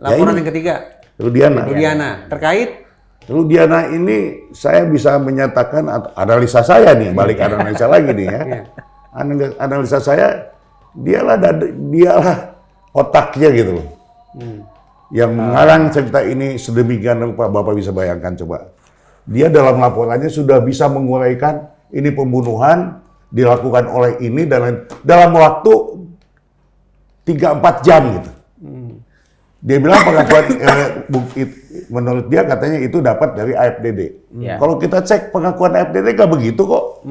Speaker 2: laporan
Speaker 3: ini.
Speaker 2: yang ketiga,
Speaker 3: Rudiana.
Speaker 2: Rudiana. Terkait
Speaker 3: Rudiana ini saya bisa menyatakan analisa saya nih, balik analisa lagi nih ya. Analisa saya dialah otaknya gitu loh. Yang mengarang cerita ini sedemikian rupa, Bapak bisa bayangkan coba. Dia dalam laporannya sudah bisa menguraikan ini pembunuhan dilakukan oleh ini dan dalam waktu 3-4 jam gitu. Dia bilang pengakuan menurut dia katanya itu dapat dari AFDD. Kalau kita cek pengakuan AFDD nggak begitu kok.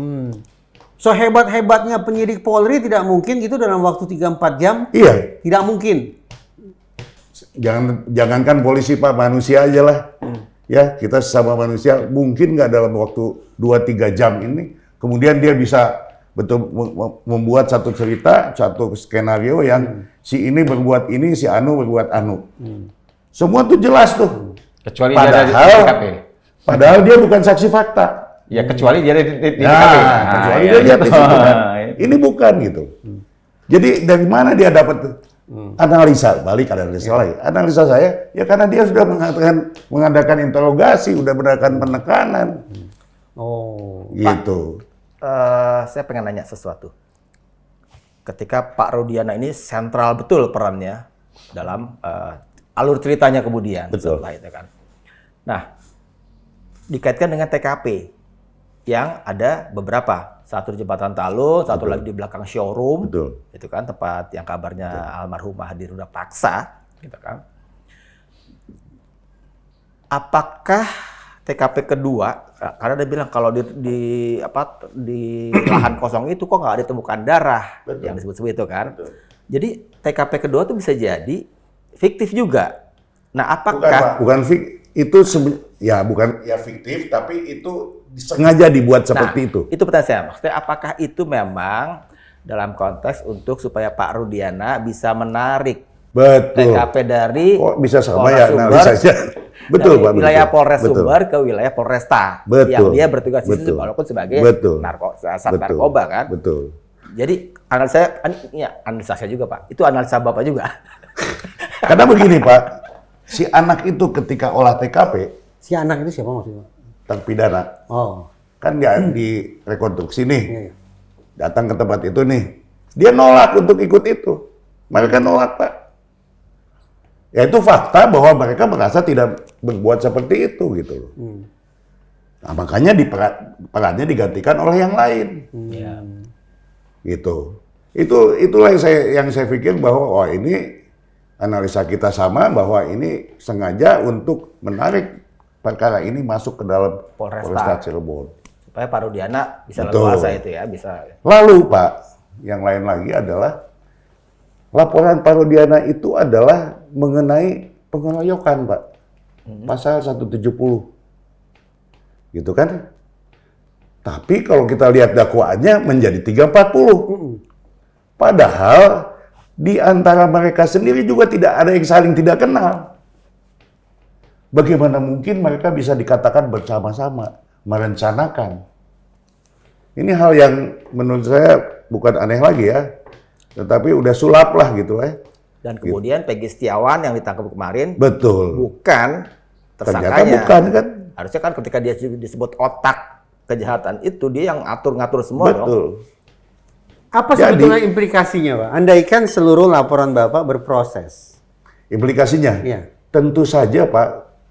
Speaker 2: so hebat-hebatnya penyidik Polri tidak mungkin gitu dalam waktu 3-4 jam.
Speaker 3: Iya,
Speaker 2: Tidak mungkin.
Speaker 3: jangankan polisi Pak, manusia aja lah. Ya, kita sesama manusia mungkin nggak dalam waktu 2-3 jam ini. Kemudian dia bisa betul membuat satu cerita, satu skenario yang si ini berbuat ini, si Anu berbuat Anu. Semua tuh jelas tuh.
Speaker 1: Kecuali dia ada di TKP.
Speaker 3: Padahal dia bukan saksi fakta.
Speaker 1: Ya kecuali dia ada di TKP.
Speaker 3: Kecuali dia lihat di situ kan. Ini bukan gitu. Jadi dari mana dia dapat analisa? Balik analisa lagi. Analisa saya ya karena dia sudah mengadakan interogasi, sudah mengadakan penekanan.
Speaker 2: Oh.
Speaker 3: Gitu.
Speaker 4: Saya pengen nanya sesuatu. Ketika Pak Rudiana ini sentral betul perannya dalam alur ceritanya kemudian.
Speaker 3: Betul.
Speaker 4: Setelah itu kan. Nah, dikaitkan dengan TKP yang ada beberapa. Satu di Jembatan Talun, satu lagi di belakang showroom.
Speaker 3: Betul.
Speaker 4: Itu kan tempat yang kabarnya almarhumah dirudak paksa, gitu kan. Apakah TKP kedua, karena dia bilang kalau di lahan kosong itu kok nggak ditemukan darah.
Speaker 3: Betul.
Speaker 4: Yang disebut-sebut itu kan.
Speaker 3: Betul.
Speaker 4: Jadi TKP kedua tuh bisa jadi fiktif juga. Nah, apakah
Speaker 3: Bukan itu bukan fiktif, tapi itu sengaja dibuat seperti itu.
Speaker 4: Itu pertanyaan saya. Maksudnya apakah itu memang dalam konteks untuk supaya Pak Rudiana bisa menarik
Speaker 3: Betul.
Speaker 4: TKP dari
Speaker 3: Kok bisa sama
Speaker 4: Polres
Speaker 3: ya
Speaker 4: Sumber,
Speaker 3: analisanya? Betul,
Speaker 4: dari
Speaker 3: Pak.
Speaker 4: wilayah
Speaker 3: betul.
Speaker 4: Polres
Speaker 3: Betul.
Speaker 4: Sumber ke wilayah Polresta
Speaker 3: Betul.
Speaker 4: yang dia bertugas di situ
Speaker 3: Betul.
Speaker 4: walaupun sebagai
Speaker 3: Betul.
Speaker 4: Sat narkoba kan.
Speaker 3: Betul.
Speaker 4: Jadi analisa saya juga Pak. Itu analisa Bapak juga.
Speaker 3: Karena begini Pak, si anak itu ketika olah TKP,
Speaker 2: Si anak itu siapa maksudnya?
Speaker 3: terpidana,
Speaker 2: Oh.
Speaker 3: kan dia direkonstruksi nih,
Speaker 2: Iya, iya.
Speaker 3: datang ke tempat itu nih, dia nolak untuk ikut itu, mereka nolak Pak. Ya itu fakta bahwa mereka merasa tidak berbuat seperti itu gitu loh. Nah, makanya perannya digantikan oleh yang lain. Gitu. Itulah yang saya pikir bahwa ini analisa kita sama bahwa ini sengaja untuk menarik perkara ini masuk ke dalam Polresta Cirebon.
Speaker 4: Supaya Pak Rudiana bisa
Speaker 3: Betul.
Speaker 4: leluasa itu ya, bisa.
Speaker 3: Lalu Pak, yang lain lagi adalah laporan Pak Rudiana itu adalah mengenai pengeroyokan Pak. Pasal 170. Gitu kan? Tapi kalau kita lihat dakwaannya menjadi 340. Padahal di antara mereka sendiri juga tidak ada yang saling tidak kenal. Bagaimana mungkin mereka bisa dikatakan bersama-sama merencanakan? Ini hal yang menurut saya bukan aneh lagi ya, tetapi udah sulap lah gitu ya.
Speaker 4: Dan kemudian Peggy Setiawan yang ditangkap kemarin
Speaker 3: Betul.
Speaker 4: bukan
Speaker 3: Ternyata
Speaker 4: tersangkanya.
Speaker 3: bukan kan?
Speaker 4: Harusnya kan ketika dia disebut otak kejahatan itu dia yang ngatur-ngatur semua dong.
Speaker 3: Betul.
Speaker 2: Apa
Speaker 3: Jadi-
Speaker 2: sebetulnya implikasinya, Pak? Andaikan seluruh laporan Bapak berproses.
Speaker 3: Implikasinya,
Speaker 2: Iya.
Speaker 3: tentu saja Pak,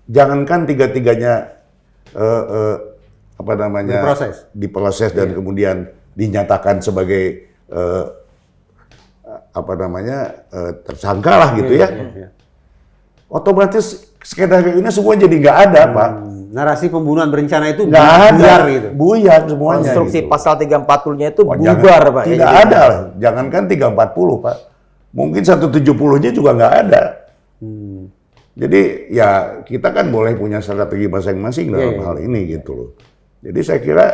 Speaker 3: jangankan tiga-tiganya
Speaker 2: Berproses.
Speaker 3: diproses dan kemudian dinyatakan sebagai tersangka lah gitu ya.
Speaker 2: Iya.
Speaker 3: Otomatis skenario ini semua jadi nggak ada Pak.
Speaker 2: Narasi pembunuhan berencana itu
Speaker 3: Nggak ada.
Speaker 2: buyar gitu.
Speaker 3: Buyar semuanya.
Speaker 4: Konstruksi
Speaker 3: gitu.
Speaker 4: pasal 340-nya itu
Speaker 3: Wah,
Speaker 4: bubar, Pak.
Speaker 3: Tidak
Speaker 4: Ya, jadi-
Speaker 3: ada lah. Jangankan 340, Pak. Mungkin 170-nya juga nggak ada. Jadi ya kita kan boleh punya strategi masing-masing dalam hal ini gitu loh. Jadi saya kira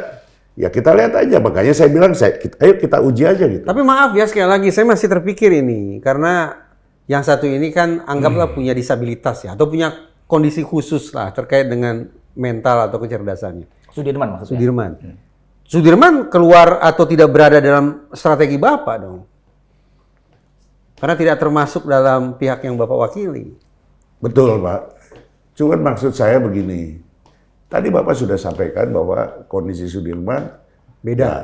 Speaker 3: ya kita lihat aja. Makanya saya bilang, ayo kita uji aja gitu.
Speaker 2: Tapi maaf ya sekali lagi, saya masih terpikir ini karena yang satu ini kan anggaplah punya disabilitas ya, atau punya kondisi khusus lah terkait dengan mental atau kecerdasannya.
Speaker 4: Sudirman maksudnya.
Speaker 2: Sudirman. Sudirman keluar atau tidak berada dalam strategi Bapak dong. Karena tidak termasuk dalam pihak yang Bapak wakili.
Speaker 3: Betul, Pak. Cuman maksud saya begini. Tadi Bapak sudah sampaikan bahwa kondisi Sudirman
Speaker 2: Beda.
Speaker 3: ya,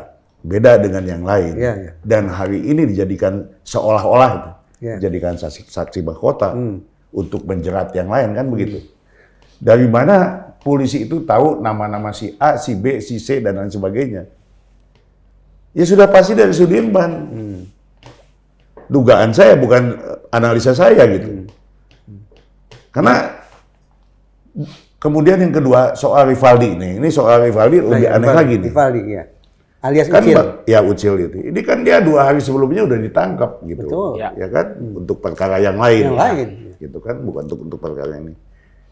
Speaker 3: beda dengan yang lain.
Speaker 2: Iya, iya.
Speaker 3: Dan hari ini dijadikan seolah-olah itu,
Speaker 2: Iya.
Speaker 3: dijadikan saksi mahkota untuk menjerat yang lain kan begitu. Dari mana polisi itu tahu nama-nama si A, si B, si C dan lain sebagainya? Ya sudah pasti dari Sudirman. Dugaan saya bukan analisa saya gitu. Karena kemudian yang kedua soal Rivaldi ini soal Rivaldi lebih aneh lagi nih.
Speaker 2: Rivaldi, ya. Alias
Speaker 3: Kan
Speaker 2: Ucil.
Speaker 3: ya Ucil itu. Ini kan dia 2 hari sebelumnya udah ditangkap gitu.
Speaker 2: Betul.
Speaker 3: Ya kan untuk perkara yang lain.
Speaker 2: Yang lain.
Speaker 3: Gitu kan bukan untuk perkara ini.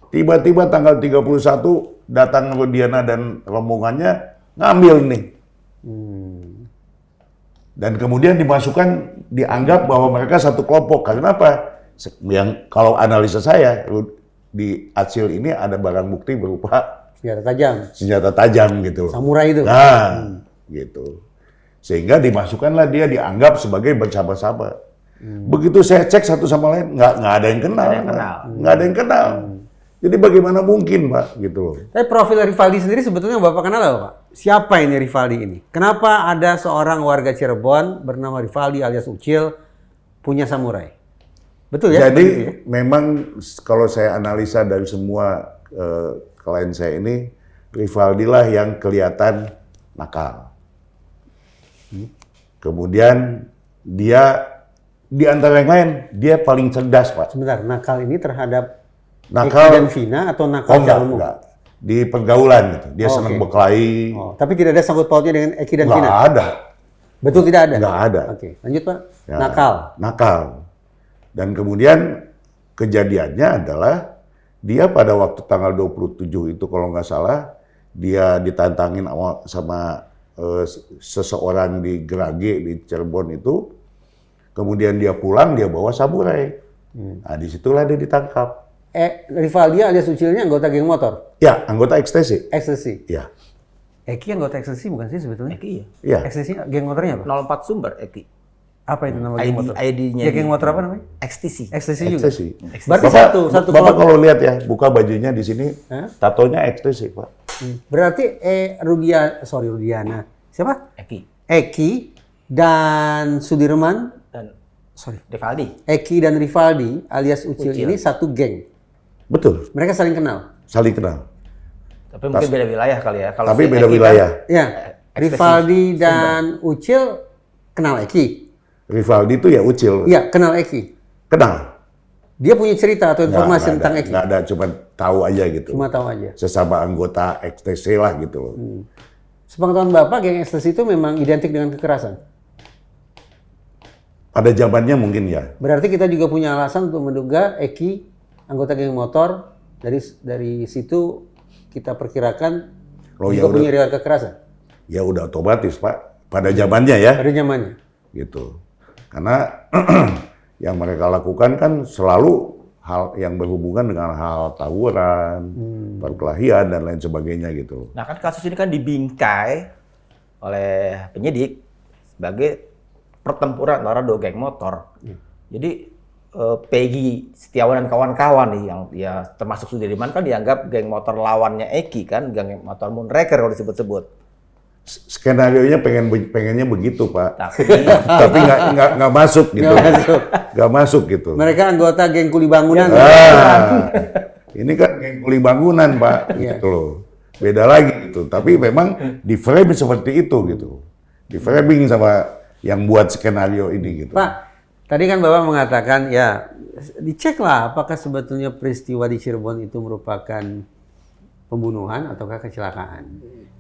Speaker 3: Tiba-tiba tanggal 31 datang Rudiana dan rombongannya ngambil nih. Dan kemudian dianggap bahwa mereka satu kelompok. Karena apa? Yang kalau analisa saya di Acil ini ada barang bukti berupa senjata tajam gitu.
Speaker 2: Samurai itu.
Speaker 3: Nah, gitu. Sehingga dimasukkanlah dia dianggap sebagai bersama-sama. Begitu saya cek satu sama lain, nggak ada yang kenal. Nggak ada yang kenal. Jadi bagaimana mungkin, Pak, gitu loh.
Speaker 2: Tapi profil Rivaldi sendiri sebetulnya Bapak kenal nggak, Pak? Siapa ini Rivaldi ini? Kenapa ada seorang warga Cirebon bernama Rivaldi alias Ucil punya samurai? Betul ya?
Speaker 3: Jadi
Speaker 2: seperti itu ya?
Speaker 3: memang kalau saya analisa dari semua klien saya ini, Rivaldi lah yang kelihatan nakal. Kemudian dia di antara yang lain, dia paling cerdas, Pak.
Speaker 2: Sebentar, nakal ini terhadap
Speaker 3: Nakal-
Speaker 2: Eki dan Vina atau nakal
Speaker 3: Oh
Speaker 2: secara umum?
Speaker 3: enggak. Di pergaulan gitu. Dia
Speaker 2: Oh,
Speaker 3: senang
Speaker 2: oke.
Speaker 3: berkelahi.
Speaker 2: Oh, tapi tidak ada sangkut pautnya dengan Eki dan
Speaker 3: Nggak
Speaker 2: Vina?
Speaker 3: ada.
Speaker 2: Betul tidak ada?
Speaker 3: Nggak ada.
Speaker 2: Oke, lanjut Pak.
Speaker 3: Ya,
Speaker 2: Nakal.
Speaker 3: Nakal. Dan kemudian kejadiannya adalah dia pada waktu tanggal 27 itu kalau nggak salah, dia ditantangin sama seseorang di Gerage di Cirebon itu. Kemudian dia pulang, dia bawa samurai. Nah, disitulah dia ditangkap.
Speaker 2: Rivaldi alias Ucilnya anggota geng motor?
Speaker 3: Ya, anggota ekstasi.
Speaker 2: Ekstasi.
Speaker 3: Ya,
Speaker 2: Eki anggota ekstasi bukan sih sebetulnya?
Speaker 4: Eki ya.
Speaker 3: ya.
Speaker 2: Ekstasi geng motornya apa?
Speaker 4: 04 Sumber Eki.
Speaker 2: Apa itu nama geng motor?
Speaker 4: ID-nya
Speaker 2: Ya geng motor apa namanya?
Speaker 4: Ekstisi.
Speaker 2: Ekstasi juga?
Speaker 3: Ekstasi.
Speaker 2: Berarti
Speaker 3: Bapak,
Speaker 2: satu
Speaker 3: Bapak
Speaker 2: kelompok.
Speaker 3: kalau lihat ya, buka bajunya di sini,
Speaker 2: Hah?
Speaker 3: tatonya ekstasi, Pak.
Speaker 2: Berarti Rudiana. Siapa?
Speaker 4: Eki
Speaker 2: Eki dan Sudirman.
Speaker 4: dan
Speaker 2: Sorry.
Speaker 4: Rivaldi.
Speaker 2: Eki dan Rivaldi alias Ucil ini satu geng.
Speaker 3: Betul,
Speaker 2: Mereka saling kenal.
Speaker 3: saling kenal.
Speaker 4: Tapi mungkin beda wilayah kali ya. Kalau
Speaker 3: Tapi
Speaker 4: si
Speaker 3: beda
Speaker 4: Eki
Speaker 3: wilayah.
Speaker 2: Ya.
Speaker 4: Ekstasi
Speaker 2: Rivaldi dan Ucil kenal Eki.
Speaker 3: Rivaldi itu ya Ucil.
Speaker 2: Iya, kenal Eki.
Speaker 3: Kenal.
Speaker 2: Dia punya cerita atau informasi tentang Eki?
Speaker 3: Nggak ada, cuma tahu aja gitu.
Speaker 2: Cuma tahu aja.
Speaker 3: Sesama anggota ekstasi lah gitu loh.
Speaker 2: Sepengetahuan Bapak, geng ekstasi itu memang identik dengan kekerasan.
Speaker 3: Pada zamannya mungkin ya.
Speaker 2: Berarti kita juga punya alasan untuk menduga Eki, anggota geng motor, dari situ kita perkirakan
Speaker 3: Oh,
Speaker 2: juga
Speaker 3: ya
Speaker 2: punya riwayat kekerasan.
Speaker 3: Ya udah otomatis, Pak. Pada zamannya ya.
Speaker 2: Pada zamannya.
Speaker 3: Gitu. Karena yang mereka lakukan kan selalu hal yang berhubungan dengan hal tawuran, perkelahian dan lain sebagainya gitu loh.
Speaker 4: Nah kan kasus ini kan dibingkai oleh penyidik sebagai pertempuran antara dua geng motor. Jadi Peggy Setiawan dan kawan-kawan nih yang ya termasuk Sudirman kan dianggap geng motor lawannya Eki kan, geng motor Moonraker kalau disebut-sebut.
Speaker 3: Skenarionya pengennya begitu, Pak.
Speaker 4: Tapi
Speaker 3: Tapi nggak masuk gitu. Nggak masuk gitu.
Speaker 2: Mereka anggota geng kuli bangunan.
Speaker 3: Ini kan geng kuli bangunan, Pak, gitu loh. Beda lagi gitu. Tapi memang di frame seperti itu gitu. Di framing sama yang buat skenario ini gitu.
Speaker 2: Pak, tadi kan Bapak mengatakan ya diceklah apakah sebetulnya peristiwa di Cirebon itu merupakan pembunuhan ataukah kecelakaan.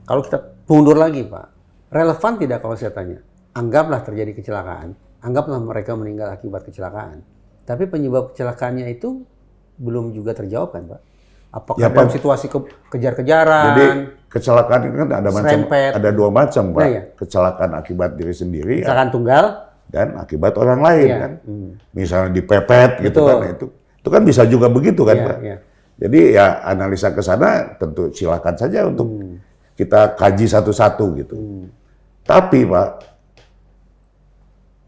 Speaker 2: Kalau kita mundur lagi, Pak, relevan tidak kalau saya tanya? Anggaplah terjadi kecelakaan, anggaplah mereka meninggal akibat kecelakaan. Tapi penyebab kecelakaannya itu belum juga terjawab kan, Pak? Apakah
Speaker 3: Ya,
Speaker 2: dalam
Speaker 3: Pak.
Speaker 2: situasi kejar-kejaran?
Speaker 3: Jadi kecelakaan itu kan
Speaker 2: serempet.
Speaker 3: ada dua macam, Pak.
Speaker 2: Nah, ya.
Speaker 3: Kecelakaan akibat diri sendiri
Speaker 2: Kecelakaan tunggal?
Speaker 3: dan akibat orang lain
Speaker 2: Iya.
Speaker 3: kan. Misalnya dipepet gitu
Speaker 2: Betul.
Speaker 3: kan, itu kan bisa juga begitu kan,
Speaker 2: Iya,
Speaker 3: Pak.
Speaker 2: iya.
Speaker 3: Jadi ya analisa ke sana tentu silakan saja untuk kita kaji satu-satu gitu. Tapi Pak,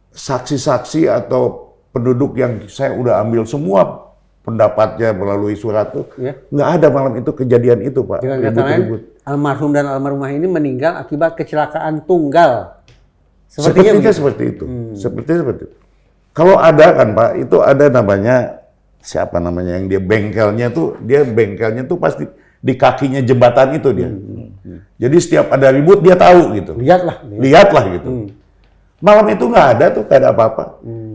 Speaker 3: saksi-saksi atau penduduk yang saya udah ambil semua pendapatnya melalui surat tuh,
Speaker 2: Iya.
Speaker 3: nggak ada malam itu kejadian itu, Pak.
Speaker 2: Dengan kata lain,
Speaker 3: Ribut-ribut.
Speaker 2: almarhum dan almarhumah ini meninggal akibat kecelakaan tunggal.
Speaker 3: Sepertinya
Speaker 2: begitu.
Speaker 3: seperti itu. Sepertinya seperti itu. Kalau ada kan Pak, itu ada namanya siapa namanya yang dia bengkelnya tuh pasti di kakinya jembatan itu dia. Jadi setiap ada ribut dia tahu gitu. Lihatlah gitu. Malam itu nggak ada tuh, nggak ada apa-apa.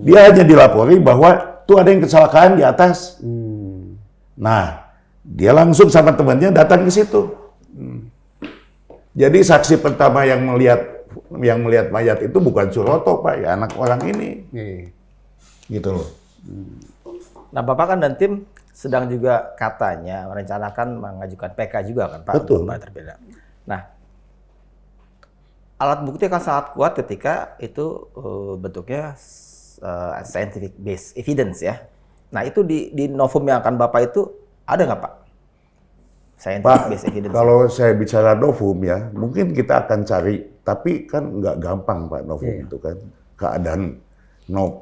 Speaker 3: Dia hanya dilapori bahwa tuh ada yang kecelakaan di atas. Nah, dia langsung sama temannya datang ke situ. Jadi saksi pertama yang melihat mayat itu bukan Suroto, Pak, ya anak orang ini. Gitu loh.
Speaker 4: Nah, Bapak kan dan tim sedang juga katanya merencanakan mengajukan PK juga kan, Pak?
Speaker 3: Betul.
Speaker 4: Untuk berbeda. Nah, alat bukti akan sangat kuat ketika itu bentuknya scientific based evidence ya. Nah, itu di novum yang akan Bapak itu ada nggak, Pak? Scientific based evidence.
Speaker 3: Kalau saya bicara novum ya, mungkin kita akan cari, tapi kan nggak gampang Pak novum itu kan. Keadaan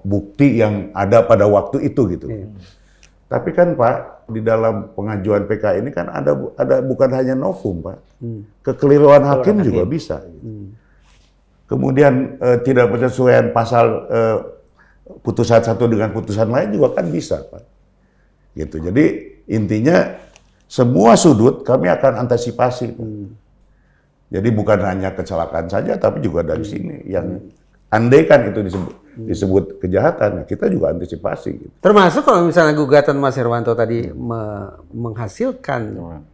Speaker 3: bukti yang ada pada waktu itu gitu. Tapi kan Pak, di dalam pengajuan PK ini kan ada bukan hanya novum Pak. Kekeliruan hakim juga bisa. Kemudian tidak penyesuaian pasal putusan satu dengan putusan lain juga kan bisa Pak. Gitu. Jadi intinya semua sudut kami akan antisipasi. Jadi bukan hanya kecelakaan saja, tapi juga dari sini yang andai kan itu disebut kejahatan, kita juga antisipasi. Gitu.
Speaker 2: Termasuk kalau misalnya gugatan Mas Herwanto tadi menghasilkan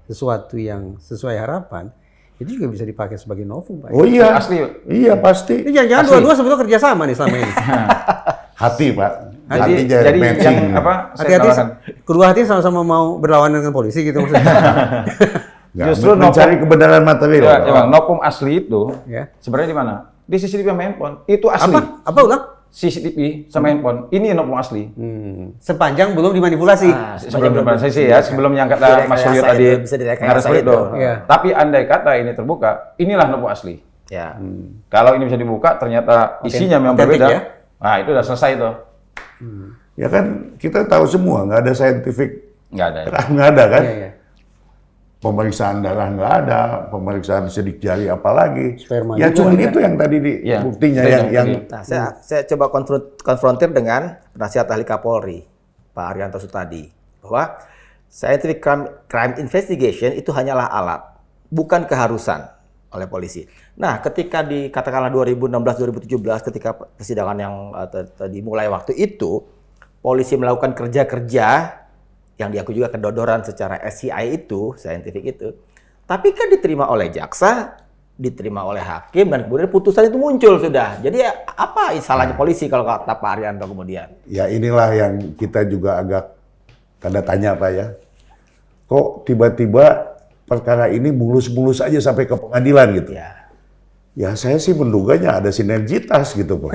Speaker 2: sesuatu yang sesuai harapan, itu juga bisa dipakai sebagai novum, Pak.
Speaker 3: Oh iya,
Speaker 1: Asli.
Speaker 3: Iya pasti.
Speaker 2: Ini jangan-jangan dua-dua sebetulnya kerjasama nih selama ini.
Speaker 3: Hati Pak.
Speaker 1: Jadi
Speaker 3: matching.
Speaker 1: yang apa? Saya
Speaker 2: Hati-hati,
Speaker 1: katakan,
Speaker 2: kedua hati sama-sama mau berlawanan dengan polisi gitu maksudnya.
Speaker 3: Nggak,
Speaker 1: Justru
Speaker 3: mencari kebenaran material.
Speaker 1: ya, Bang, novum asli itu
Speaker 2: Ya.
Speaker 1: sebenarnya di mana? Di CCTV sama handphone. Itu asli.
Speaker 2: Apa ulang?
Speaker 1: CCTV sama handphone. Ini novum asli.
Speaker 2: Sepanjang belum dimanipulasi.
Speaker 1: Sebelum dimanipulasi ya, sebelum yang kata Mas Suryo tadi
Speaker 4: bisa direkayasa
Speaker 1: nggak resmi
Speaker 4: itu.
Speaker 1: itu.
Speaker 2: Iya.
Speaker 1: Tapi andai kata ini terbuka, inilah novum asli.
Speaker 4: Ya.
Speaker 1: Kalau ini bisa dibuka, ternyata isinya memang
Speaker 2: Otentik
Speaker 1: berbeda.
Speaker 2: ya?
Speaker 1: Nah, itu udah selesai tuh.
Speaker 3: Ya kan kita tahu semua, nggak ada scientific,
Speaker 1: Nggak ada.
Speaker 3: nggak ada kan?
Speaker 2: Iya, iya.
Speaker 3: Pemeriksaan darah nggak ada, pemeriksaan sidik jari apalagi.
Speaker 2: Sperma
Speaker 3: Ya
Speaker 2: juga
Speaker 3: cuma
Speaker 2: nggak
Speaker 3: itu yang tadi
Speaker 1: Iya.
Speaker 3: buktinya
Speaker 1: Itu
Speaker 3: yang
Speaker 4: Nah, saya coba konfrontir dengan penasihat ahli Kapolri, Pak Arianto Sutadi, bahwa scientific crime investigation itu hanyalah alat, bukan keharusan oleh polisi. Nah, ketika di katakanlah 2016-2017 ketika persidangan yang tadi mulai waktu itu, polisi melakukan kerja-kerja yang diakui juga kedodoran secara SCI itu, scientific itu, tapi kan diterima oleh jaksa, diterima oleh hakim, dan kemudian putusan itu muncul sudah. Jadi apa salahnya polisi kalau kata Pak Arianto kemudian?
Speaker 3: ya inilah yang kita juga agak tanda tanya Pak ya. Kok tiba-tiba perkara ini mulus-mulus aja sampai ke pengadilan gitu? Ya saya sih menduganya ada sinergitas gitu Pak.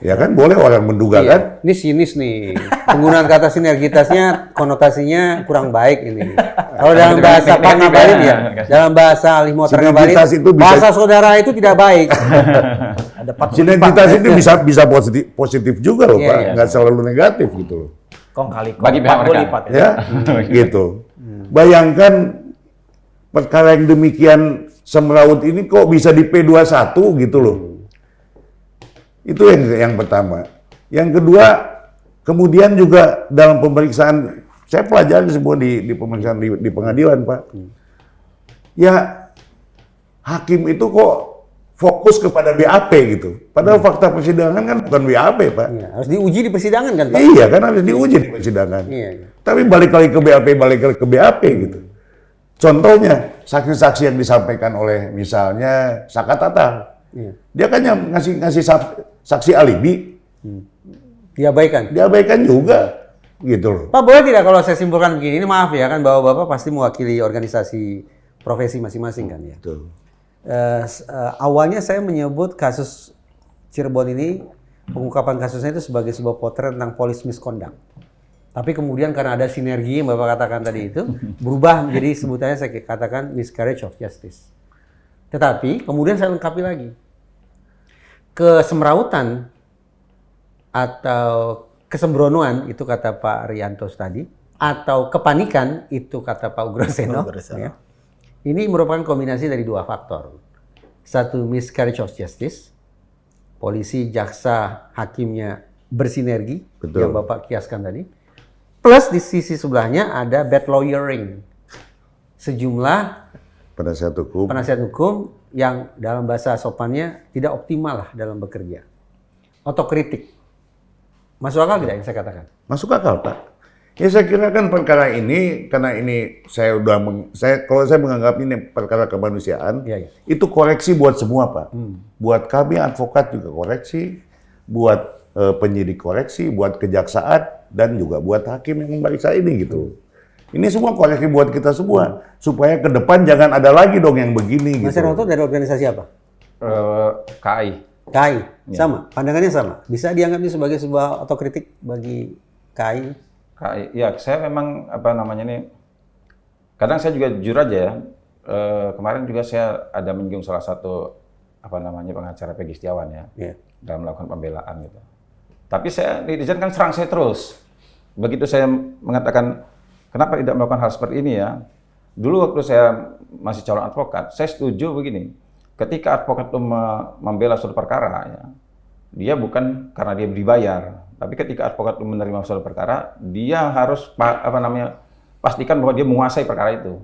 Speaker 3: Ya kan boleh orang menduga kan?
Speaker 2: Ini sinis nih. Penggunaan kata sinergitasnya konotasinya kurang baik ini. Kalau dalam bahasa Pak Ngabalin ya, dalam bahasa ahli motor Ngabalin,
Speaker 3: Sinergitas itu bisa-
Speaker 2: bahasa saudara itu tidak baik.
Speaker 4: Ada 4
Speaker 3: Sinergitas itu bisa positif juga loh
Speaker 2: Iya,
Speaker 3: Pak,
Speaker 2: iya.
Speaker 3: nggak selalu negatif gitu loh.
Speaker 4: kong kali kong,
Speaker 1: Bagi pihak
Speaker 4: 40
Speaker 1: mereka.
Speaker 4: lipat.
Speaker 3: Ya, gitu. Bayangkan perkara yang demikian semrawut ini kok bisa di P21 gitu loh. Itu yang pertama. Yang kedua, kemudian juga dalam pemeriksaan, saya pelajari semua di pemeriksaan di pengadilan Pak. Ya, hakim itu kok fokus kepada BAP gitu. Padahal fakta persidangan kan bukan BAP Pak.
Speaker 2: Iya, harus diuji di persidangan kan, Pak?
Speaker 3: Iya kan harus diuji di persidangan.
Speaker 2: Iya, iya.
Speaker 3: Tapi balik lagi ke BAP gitu. Contohnya saksi-saksi yang disampaikan oleh misalnya Saka Tatal, dia kan yang ngasih saksi alibi, diabaikan juga, gitu loh.
Speaker 2: Pak, boleh tidak kalau saya simpulkan begini, ini maaf ya kan, bahwa Bapak pasti mewakili organisasi profesi masing-masing kan ya.
Speaker 3: Betul.
Speaker 2: Awalnya saya menyebut kasus Cirebon ini, pengungkapan kasusnya itu sebagai sebuah potret tentang police misconduct. Tapi kemudian karena ada sinergi yang Bapak katakan tadi itu, berubah menjadi sebutannya saya katakan miscarriage of justice. Tetapi kemudian saya lengkapi lagi. Kesemrautan atau kesembronoan, itu kata Pak Riantos tadi, atau kepanikan, itu kata Pak Ugroseno. Ya. Ini merupakan kombinasi dari dua faktor. Satu, miscarriage of justice. Polisi, jaksa, hakimnya bersinergi,
Speaker 3: Betul.
Speaker 2: yang Bapak kiaskan tadi. Plus di sisi sebelahnya ada bad lawyering. Sejumlah penasihat hukum yang dalam bahasa sopannya tidak optimal lah dalam bekerja. Otokritik. Masuk akal tidak yang saya katakan?
Speaker 3: Masuk akal, Pak. Ya saya kira kan perkara ini, karena ini kalau saya menganggap ini perkara kemanusiaan, itu koreksi buat semua, Pak. Buat kami advokat juga koreksi, buat penyidik koreksi, buat kejaksaan, dan juga buat hakim yang memeriksa ini gitu. Ini semua koreksi buat kita semua, supaya ke depan jangan ada lagi dong yang begini.
Speaker 2: Mas Heranto dari organisasi apa?
Speaker 1: KAI.
Speaker 2: KAI, sama, pandangannya sama. Bisa dianggap ini sebagai sebuah otokritik bagi KAI?
Speaker 1: KAI, ya saya memang kadang saya juga jujur aja ya. Kemarin juga saya ada menyinggung salah satu pengacara Peggy Setiawan ya, dalam melakukan pembelaan gitu. Tapi netizen kan serang saya terus. Begitu saya mengatakan kenapa tidak melakukan hal seperti ini ya. Dulu waktu saya masih calon advokat, saya setuju begini. Ketika advokat itu membela suatu perkara ya, dia bukan karena dia dibayar, tapi ketika advokat itu menerima suatu perkara, dia harus pastikan bahwa dia menguasai perkara itu.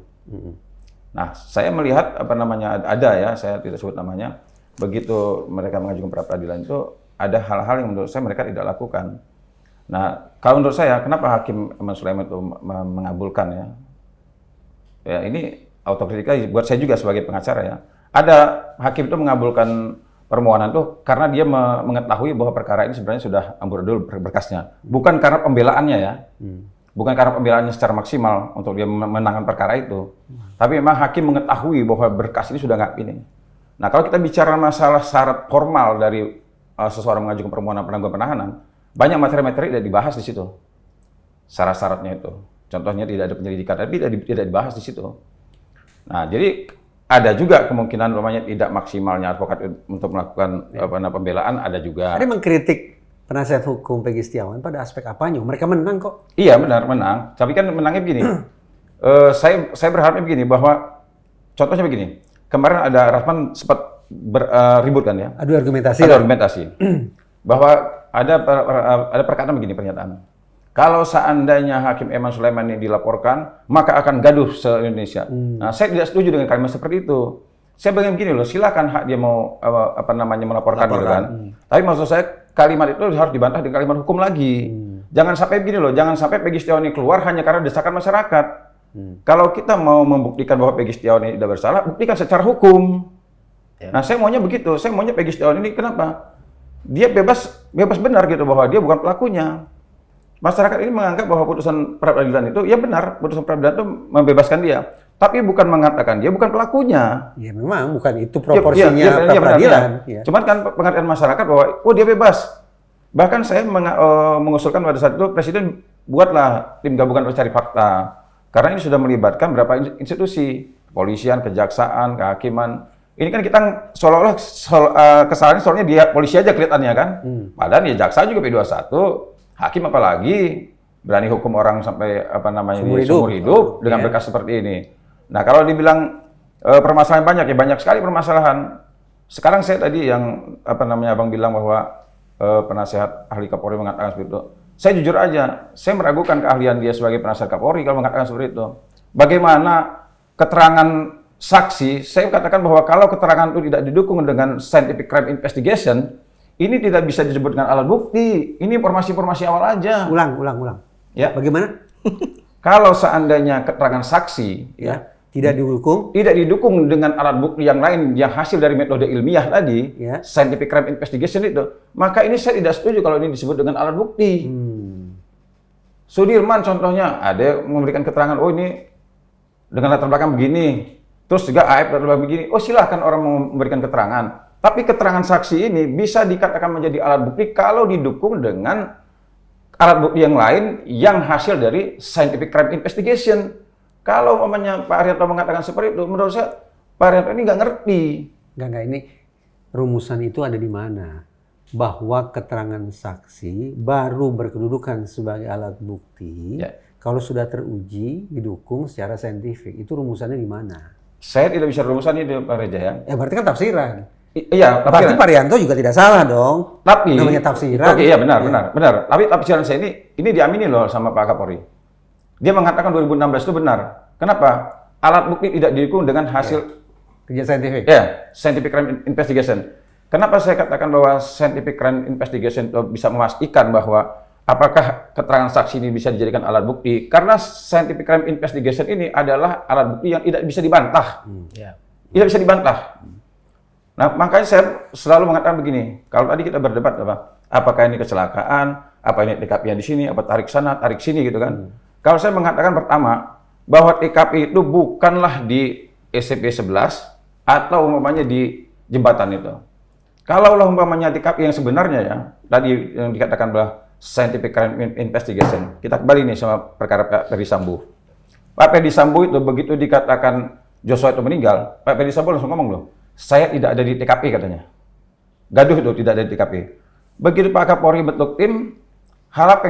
Speaker 1: Nah, saya melihat ada ya, saya tidak sebut namanya, begitu mereka mengajukan pra peradilan itu ada hal-hal yang menurut saya mereka tidak lakukan. Nah, kalau menurut saya, kenapa Hakim Eman Sulaiman itu mengabulkan ya? Ya ini autokritika buat saya juga sebagai pengacara ya. Ada hakim itu mengabulkan permohonan itu karena dia mengetahui bahwa perkara ini sebenarnya sudah amburadul berkasnya. Bukan karena pembelaannya ya. Bukan karena pembelaannya secara maksimal untuk dia menangkan perkara itu. Tapi memang hakim mengetahui bahwa berkas ini sudah nggak ini. Nah, kalau kita bicara masalah syarat formal dari seseorang mengajukan permohonan penangguhan penahanan, banyak materi-materi tidak dibahas di situ. Syarat-syaratnya itu. Contohnya tidak ada penyelidikan, tapi tidak dibahas di situ. Nah, jadi ada juga kemungkinan tidak maksimalnya advokat untuk melakukan pembelaan, ada juga.
Speaker 2: Ada mengkritik penasihat hukum Peggy Setiawan pada aspek apanya? Mereka menang kok.
Speaker 1: Iya benar, menang. Tapi kan menangnya begini. Saya berharapnya begini, bahwa contohnya begini. Kemarin ada Rasman sempat ribut kan ya?
Speaker 2: Adu argumentasi.
Speaker 1: Bahwa ada perkataan begini, pernyataan. Kalau seandainya Hakim Eman Sulaiman ini dilaporkan, maka akan gaduh se-Indonesia. Nah, saya tidak setuju dengan kalimat seperti itu. Saya bilang begini loh, silakan hak dia mau melaporkan gitu kan. Tapi maksud saya kalimat itu harus dibantah dengan kalimat hukum lagi. Jangan sampai begini loh, jangan sampai Peggy Setiawan ini keluar hanya karena desakan masyarakat. Kalau kita mau membuktikan bahwa Peggy Setiawan ini tidak bersalah, buktikan secara hukum. Nah, saya maunya begitu. Saya maunya Peggy Setiawan ini kenapa? Dia bebas benar gitu bahwa dia bukan pelakunya. Masyarakat ini menganggap bahwa putusan pra peradilan itu, ya benar, putusan pra peradilan itu membebaskan dia. Tapi bukan mengatakan dia bukan pelakunya.
Speaker 2: Ya memang, bukan itu proporsinya pra peradilan.
Speaker 1: Ya. Cuman kan pengertian masyarakat bahwa, oh dia bebas. Bahkan saya mengusulkan pada saat itu, Presiden buatlah tim gabungan pencari fakta. Karena ini sudah melibatkan beberapa institusi, kepolisian, kejaksaan, kehakiman. Ini kan kita seolah-olah kesalahannya soalnya dia polisi aja kelihatannya kan. Padahal ya jaksa juga P21. Hakim apalagi berani hukum orang sampai seumur hidup dengan berkas seperti ini. Nah, kalau dibilang permasalahan banyak sekali permasalahan. Sekarang saya tadi yang Abang bilang bahwa penasihat ahli Kapolri mengatakan seperti itu. Saya jujur aja, saya meragukan keahlian dia sebagai penasihat Kapolri kalau mengatakan seperti itu. Bagaimana keterangan saksi, saya katakan bahwa kalau keterangan itu tidak didukung dengan scientific crime investigation, ini tidak bisa disebut dengan alat bukti. Ini informasi-informasi awal aja.
Speaker 2: Ulang.
Speaker 1: Ya.
Speaker 2: Bagaimana?
Speaker 1: Kalau seandainya keterangan saksi ya
Speaker 2: tidak didukung
Speaker 1: dengan alat bukti yang lain yang hasil dari metode ilmiah tadi, scientific crime investigation itu, maka ini saya tidak setuju kalau ini disebut dengan alat bukti. Sudirman contohnya, ada yang memberikan keterangan, oh ini dengan latar belakang begini, terus juga AF latar belakang begini, oh silahkan orang memberikan keterangan. Tapi keterangan saksi ini bisa dikatakan menjadi alat bukti kalau didukung dengan alat bukti yang lain yang hasil dari scientific crime investigation. Kalau Pak Arianto mengatakan seperti itu, menurut saya Pak Arianto ini nggak ngerti.
Speaker 2: Nggak, ini rumusan itu ada di mana? Bahwa keterangan saksi baru berkedudukan sebagai alat bukti kalau sudah teruji, didukung secara saintifik. Itu rumusannya di mana?
Speaker 1: Saya tidak bisa rumusan ini Pak Reza ya.
Speaker 2: Berarti kan tafsiran.
Speaker 1: Iya,
Speaker 2: berarti Pak Arianto juga tidak salah dong.
Speaker 1: Tapi
Speaker 2: namanya tafsiran.
Speaker 1: Oke, iya benar. Tapi tafsiran saya ini diamini loh sama Pak Kapolri. Dia mengatakan 2016 itu benar. Kenapa? Alat bukti tidak didukung dengan hasil
Speaker 2: kerja saintifik.
Speaker 1: Ya, scientific crime investigation. Kenapa saya katakan bahwa scientific crime investigation itu bisa memastikan bahwa apakah keterangan saksi ini bisa dijadikan alat bukti? Karena scientific crime investigation ini adalah alat bukti yang tidak bisa dibantah. Tidak bisa dibantah. Nah, makanya saya selalu mengatakan begini, kalau tadi kita berdebat apakah ini kecelakaan, apa ini TKP yang di sini, apa tarik sana, tarik sini gitu kan. Kalau saya mengatakan pertama, bahwa TKP itu bukanlah di SCP-11 atau umpamanya di jembatan itu. Kalau umpamanya TKP yang sebenarnya ya, tadi yang dikatakan bahwa scientific crime investigation, kita kembali nih sama perkara Pak Ferdi Sambo. Pak Ferdi Sambo itu begitu dikatakan Joshua itu meninggal, Pak Ferdi Sambo langsung ngomong loh, saya tidak ada di TKP katanya. Gaduh itu tidak ada di TKP. Begitu Pak Kapolri bentuk tim, hal apa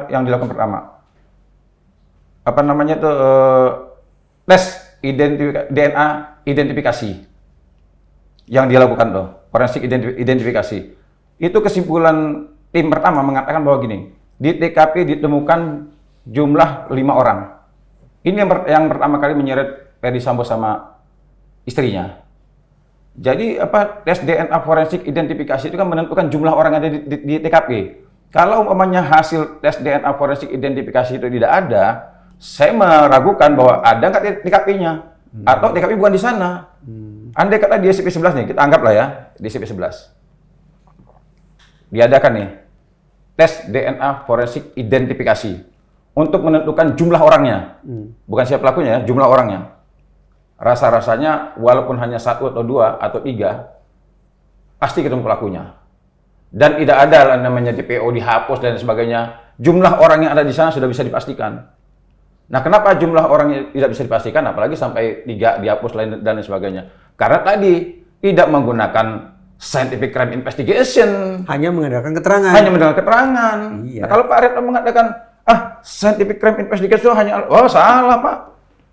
Speaker 1: yang dilakukan pertama? Apa namanya itu tes DNA identifikasi yang dia lakukan tuh, forensik identifikasi. Itu kesimpulan tim pertama mengatakan bahwa gini, di TKP ditemukan jumlah 5 orang. Ini yang pertama kali menyeret Ferdi Sambo sama istrinya. Jadi tes DNA forensik identifikasi itu kan menentukan jumlah orang yang ada di TKP. Kalau umpamanya hasil tes DNA forensik identifikasi itu tidak ada, saya meragukan bahwa ada nggak TKP-nya atau TKP bukan di sana. Andai kata di SCP-11 nih, kita anggaplah ya di SCP-11 diadakan nih tes DNA forensik identifikasi untuk menentukan jumlah orangnya, bukan siapa pelakunya ya, jumlah orangnya. Rasa-rasanya walaupun hanya 1 atau 2 atau 3 pasti ketemu pelakunya. Dan tidak ada namanya DPO dihapus dan sebagainya. Jumlah orang yang ada di sana sudah bisa dipastikan. Nah, kenapa jumlah orang yang tidak bisa dipastikan apalagi sampai 3 dihapus dan sebagainya? Karena tadi tidak menggunakan scientific crime investigation,
Speaker 2: hanya mengandalkan keterangan.
Speaker 1: Iya. Nah, kalau Pak Arianto mengatakan scientific crime investigation itu hanya salah, Pak.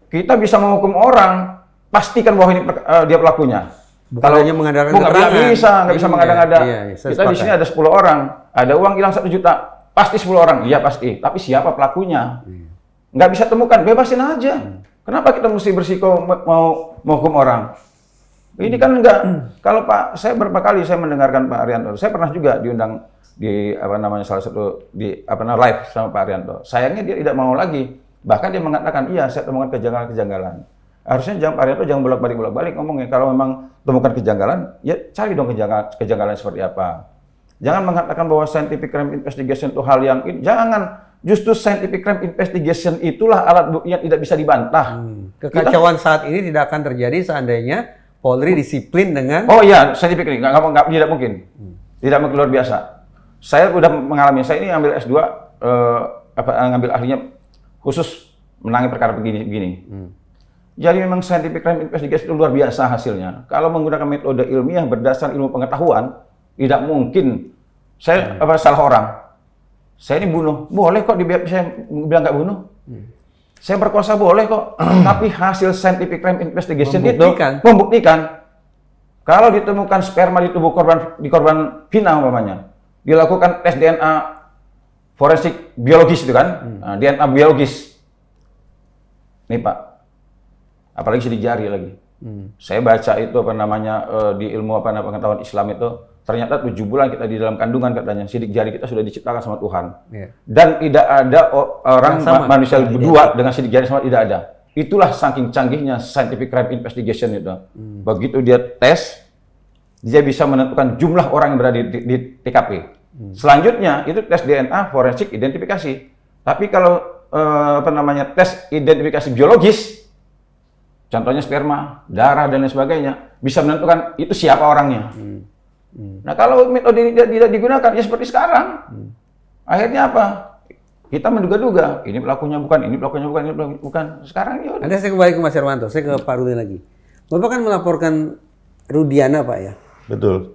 Speaker 1: Kita bisa menghukum orang, pastikan bahwa ini dia pelakunya.
Speaker 2: Bukan
Speaker 1: kalau
Speaker 2: hanya mengandalkan keterangan.
Speaker 1: Nggak bisa mengada-ngada. Kita di
Speaker 2: sepakat.
Speaker 1: sini ada 10 orang, ada uang hilang 1 juta, pasti 10 orang. Iya pasti. Tapi siapa pelakunya? Nggak bisa temukan, bebasin aja. Kenapa kita mesti bersiko mau menghukum orang? Ini kan enggak. Kalau saya berapa kali saya mendengarkan Pak Arianto. Saya pernah juga diundang di salah satu live sama Pak Arianto. Sayangnya dia tidak mau lagi. Bahkan dia mengatakan, iya saya temukan kejanggalan-kejanggalan. Harusnya Pak Arianto jangan bolak-balik ngomongnya. Kalau memang temukan kejanggalan, ya cari dong kejanggalan seperti apa. Jangan mengatakan bahwa scientific crime investigation itu hal yang jangan. Justru scientific crime investigation itulah alat bukti yang tidak bisa dibantah.
Speaker 2: Kekacauan saat ini tidak akan terjadi seandainya Polri disiplin dengan...
Speaker 1: Oh iya, scientific ini tidak mungkin. Tidak mungkin, luar biasa. Saya sudah mengalami, saya ini ambil S2, ngambil ahlinya khusus menangani perkara begini. Jadi memang scientific crime investigation itu luar biasa hasilnya. Kalau menggunakan metode ilmiah berdasar ilmu pengetahuan, tidak mungkin saya salah orang. Saya ini bunuh, boleh kok saya bilang nggak bunuh. Saya berkuasa boleh kok, tapi hasil scientific crime investigation membuktikan kalau ditemukan sperma di tubuh korban Vina umpamanya, dilakukan tes DNA forensik biologis itu kan, DNA biologis. Nih Pak, apalagi sidik jari lagi. Saya baca itu di ilmu pengetahuan Islam itu ternyata 7 bulan kita di dalam kandungan katanya, sidik jari kita sudah diciptakan sama Tuhan. Dan tidak ada orang manusia berdua dengan sidik jari sama, tidak ada. Itulah saking canggihnya scientific crime investigation itu. Begitu dia tes, dia bisa menentukan jumlah orang yang berada di TKP. Selanjutnya itu tes DNA, forensik, identifikasi. Tapi kalau tes identifikasi biologis, contohnya sperma, darah dan lain sebagainya, bisa menentukan itu siapa orangnya. Nah kalau metode ini tidak digunakan ya seperti sekarang, akhirnya apa? Kita menduga-duga, ini pelakunya bukan, ini pelakunya bukan, ini pelakunya bukan. Sekarang ya.
Speaker 2: Nanti saya kembali ke Mas Hermanto, saya ke Pak Rudi lagi. Bapak kan melaporkan Rudiana Pak ya?
Speaker 3: Betul.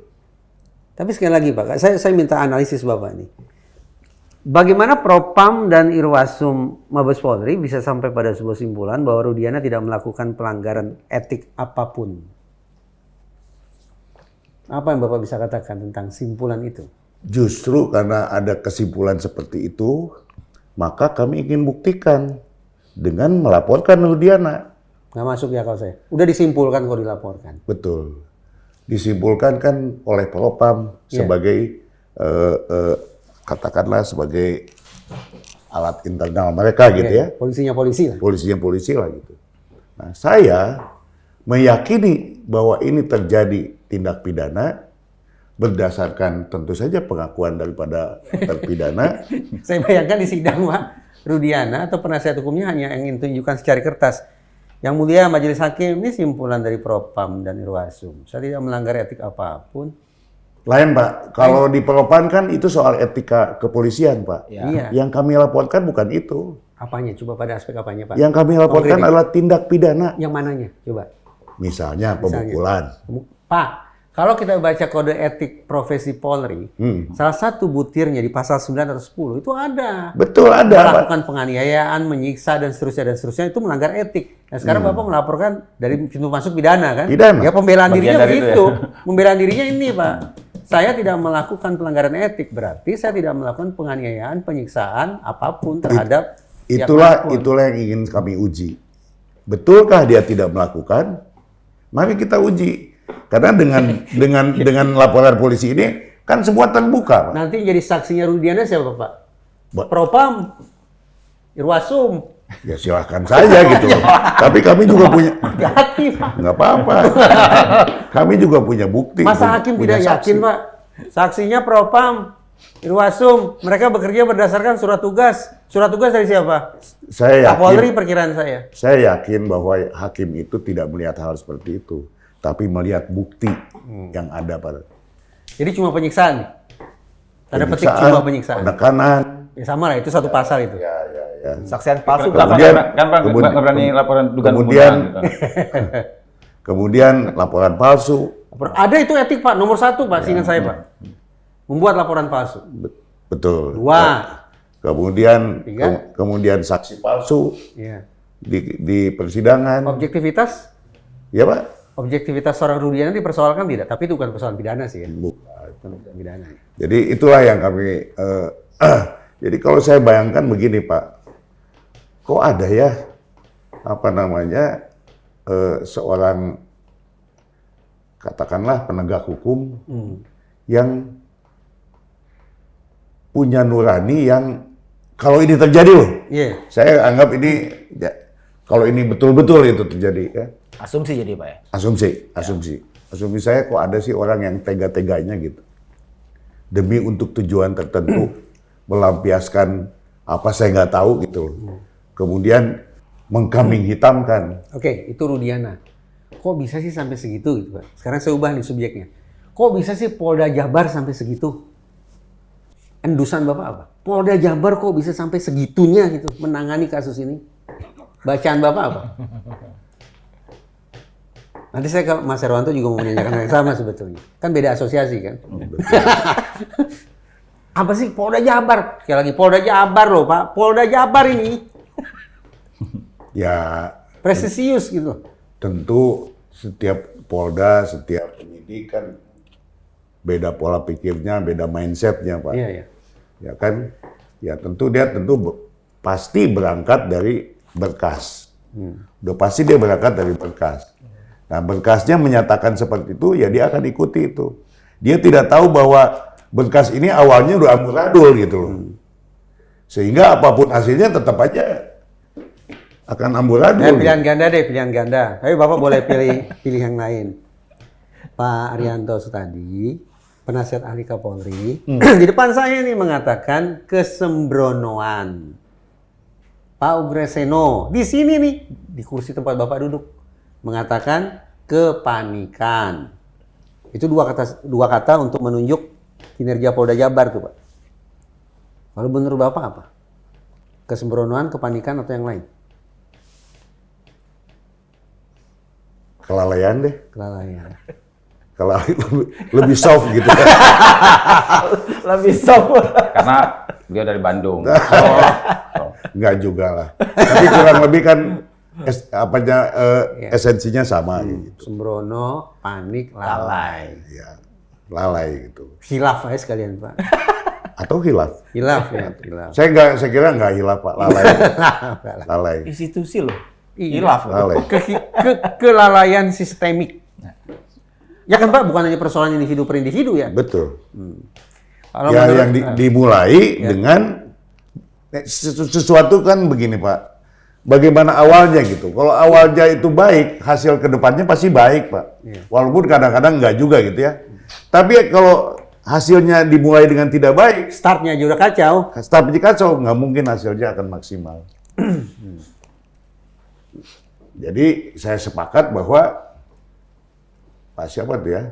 Speaker 2: Tapi sekali lagi Pak, saya minta analisis Bapak nih. Bagaimana Propam dan Irwasum Mabes Polri bisa sampai pada sebuah simpulan bahwa Rudiana tidak melakukan pelanggaran etik apapun? Apa yang Bapak bisa katakan tentang simpulan itu?
Speaker 3: Justru karena ada kesimpulan seperti itu, maka kami ingin buktikan dengan melaporkan Rudiana.
Speaker 2: Nggak masuk ya kalau saya. Udah disimpulkan kok dilaporkan.
Speaker 3: Betul. Disimpulkan kan oleh Propam sebagai katakanlah sebagai alat internal mereka gitu ya.
Speaker 2: Polisinya polisi lah.
Speaker 3: Polisinya polisi lah gitu. Nah, saya meyakini bahwa ini terjadi tindak pidana berdasarkan tentu saja pengakuan daripada terpidana.
Speaker 2: Saya bayangkan di sidang Pak, Rudiana atau penasihat hukumnya hanya ingin tunjukkan secara kertas. Yang mulia majelis hakim, ini simpulan dari Propam dan Irwasum. Saya tidak melanggar etik apapun.
Speaker 3: Lain Pak, kalau di Propam kan itu soal etika kepolisian Pak.
Speaker 2: Iya.
Speaker 3: Yang kami laporkan bukan itu.
Speaker 2: Apanya? Coba pada aspek apanya Pak?
Speaker 3: Yang kami laporkan adalah tindak pidana.
Speaker 2: Yang mananya? Coba.
Speaker 3: Misalnya pemukulan.
Speaker 2: Pak, kalau kita baca kode etik profesi Polri, salah satu butirnya di pasal 9 atau 10 itu ada.
Speaker 3: Betul ada Pak.
Speaker 2: Melakukan penganiayaan, menyiksa dan seterusnya itu melanggar etik. Nah sekarang Bapak melaporkan dari pintu masuk pidana kan?
Speaker 3: Pidana.
Speaker 2: Ya pembelaan
Speaker 1: Bagian
Speaker 2: dirinya
Speaker 1: dari itu
Speaker 2: begitu. Pembelaan dirinya ini Pak. Saya tidak melakukan pelanggaran etik, berarti saya tidak melakukan penganiayaan, penyiksaan apapun terhadap
Speaker 3: Itulah yang ingin kami uji. Betulkah dia tidak melakukan? Mari kita uji. Karena dengan laporan polisi ini kan semua terbuka, Pak.
Speaker 2: Nanti jadi saksinya Rudiana siapa, Pak? Propam, Irwasum.
Speaker 3: Ya silahkan saja gitu. Tapi kami juga punya.
Speaker 2: Hati, Pak.
Speaker 3: Nggak apa-apa. Kami juga punya bukti.
Speaker 2: Masa hakim
Speaker 3: punya
Speaker 2: tidak yakin, Pak? Saksinya Propam, Irwasum. Mereka bekerja berdasarkan surat tugas. Surat tugas dari siapa?
Speaker 3: Saya yakin.
Speaker 2: Kapolri perkiraan saya.
Speaker 3: Saya yakin bahwa hakim itu tidak melihat hal seperti itu, tapi melihat bukti yang ada pada.
Speaker 2: Jadi cuma penyiksaan. Tanda petik cuma penyiksaan.
Speaker 3: Penekanan.
Speaker 2: Ya sama lah, itu satu pasal itu.
Speaker 3: Ya.
Speaker 4: Saksian palsu
Speaker 3: Kemudian,
Speaker 1: kan Pak nggak berani laporan dugaan
Speaker 3: kemudian,
Speaker 1: pembunuhan, gitu.
Speaker 3: kemudian laporan palsu.
Speaker 2: Ada itu etik Pak, nomor 1 Pak, seingat saya Pak. Membuat laporan palsu.
Speaker 3: Betul.
Speaker 2: 2.
Speaker 3: Kemudian
Speaker 2: Tiga.
Speaker 3: kemudian saksi palsu
Speaker 2: Iya.
Speaker 3: di persidangan.
Speaker 2: Objektivitas?
Speaker 3: Ya Pak.
Speaker 2: Objektivitas seorang Rudiana dipersoalkan tidak, tapi itu bukan persoalan pidana sih ya.
Speaker 3: Bukan.
Speaker 2: Bukan pidana.
Speaker 3: Jadi itulah yang kami. Jadi kalau saya bayangkan begini Pak, kok ada ya seorang katakanlah penegak hukum yang punya nurani yang kalau ini terjadi loh, saya anggap ini ya, kalau ini betul-betul itu terjadi ya.
Speaker 4: Asumsi jadi Pak ya?
Speaker 3: Asumsi saya kok ada sih orang yang tega-teganya gitu. Demi untuk tujuan tertentu, melampiaskan apa saya nggak tahu gitu loh. Kemudian mengkambing hitamkan.
Speaker 2: Oke, itu Rudiana. Kok bisa sih sampai segitu gitu Pak? Sekarang saya ubah nih subjeknya. Kok bisa sih Polda Jabar sampai segitu? Endusan Bapak apa? Polda Jabar kok bisa sampai segitunya gitu menangani kasus ini? Bacaan Bapak apa? Nanti saya ke Mas Herwanto juga mau menanyakan yang sama sebetulnya. Kan beda asosiasi kan? Apa sih Polda Jabar? Sekali lagi Polda Jabar loh Pak. Polda Jabar ini.
Speaker 3: Ya.
Speaker 2: Presisius gitu.
Speaker 3: Tentu setiap Polda, setiap penyidik kan beda pola pikirnya, beda mindsetnya Pak.
Speaker 2: Iya.
Speaker 3: Ya kan? Ya tentu dia pasti berangkat dari berkas. Udah pasti dia berangkat dari berkas. Nah berkasnya menyatakan seperti itu, ya dia akan ikuti itu. Dia tidak tahu bahwa berkas ini awalnya udah amburadul gitu loh. Sehingga apapun hasilnya tetap aja akan amburadul.
Speaker 2: Pilihan ganda deh, pilihan ganda. Tapi Bapak boleh pilih yang lain. Pak Arianto Sutadi, penasihat ahli Kapolri, di depan saya nih mengatakan kesembronoan. Pak Ugreseno di sini nih di kursi tempat Bapak duduk mengatakan kepanikan. Itu dua kata untuk menunjuk kinerja Polda Jabar tuh, Pak. Lalu menurut Bapak apa? Kesembronoan, kepanikan atau yang lain?
Speaker 3: Kelalaian deh.
Speaker 2: Kelalaian.
Speaker 3: Kalau lebih soft gitu.
Speaker 4: Lebih soft.
Speaker 1: Karena dia dari Bandung.
Speaker 3: Enggak juga lah. Tapi kurang lebih kan esensinya sama gitu.
Speaker 2: Sembrono, panik, lalai.
Speaker 3: Ya, lalai gitu.
Speaker 2: Hilaf aja sekalian, Pak.
Speaker 3: Atau hilaf.
Speaker 2: Hilaf ya, hilaf.
Speaker 3: Saya kira nggak hilaf, Pak. Lalai. Lalai.
Speaker 4: Institusi loh.
Speaker 2: Iya.
Speaker 4: Hilaf.
Speaker 3: Lalai.
Speaker 2: Kelalaian sistemik. Ya kan Pak, bukan hanya persoalan individu per individu ya.
Speaker 3: Betul.
Speaker 2: Kalau
Speaker 3: Ya
Speaker 2: menurut-
Speaker 3: yang dimulai dengan sesuatu kan begini Pak. Bagaimana awalnya gitu. Kalau awalnya itu baik, hasil kedepannya pasti baik Pak. Walaupun kadang-kadang nggak juga gitu ya. Tapi kalau hasilnya dimulai dengan tidak baik,
Speaker 2: startnya aja udah kacau.
Speaker 3: start kacau, nggak mungkin hasilnya akan maksimal. Jadi saya sepakat bahwa Pak siapa tuh ya?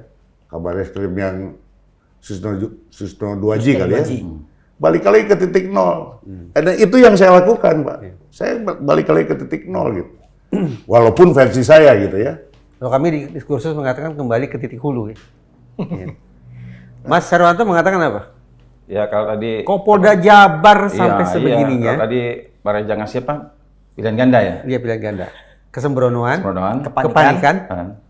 Speaker 3: Kabar Eskrim yang Susno 2J kali ya? Balik lagi ke titik nol. Dan itu yang saya lakukan Pak. Saya balik lagi ke titik nol gitu. Walaupun versi saya gitu ya.
Speaker 2: Kalau kami di diskursus mengatakan kembali ke titik hulu ya. Iya. Mas Sarwanto mengatakan apa?
Speaker 1: Ya kalau tadi
Speaker 2: Kopolda Jabar sampai sebegininya.
Speaker 1: Kalau tadi Pak Reja ngasih apa? Pilihan ganda ya?
Speaker 2: Dia pilihan ganda. Kesembronoan,
Speaker 1: Sembronoan,
Speaker 2: kepanikan,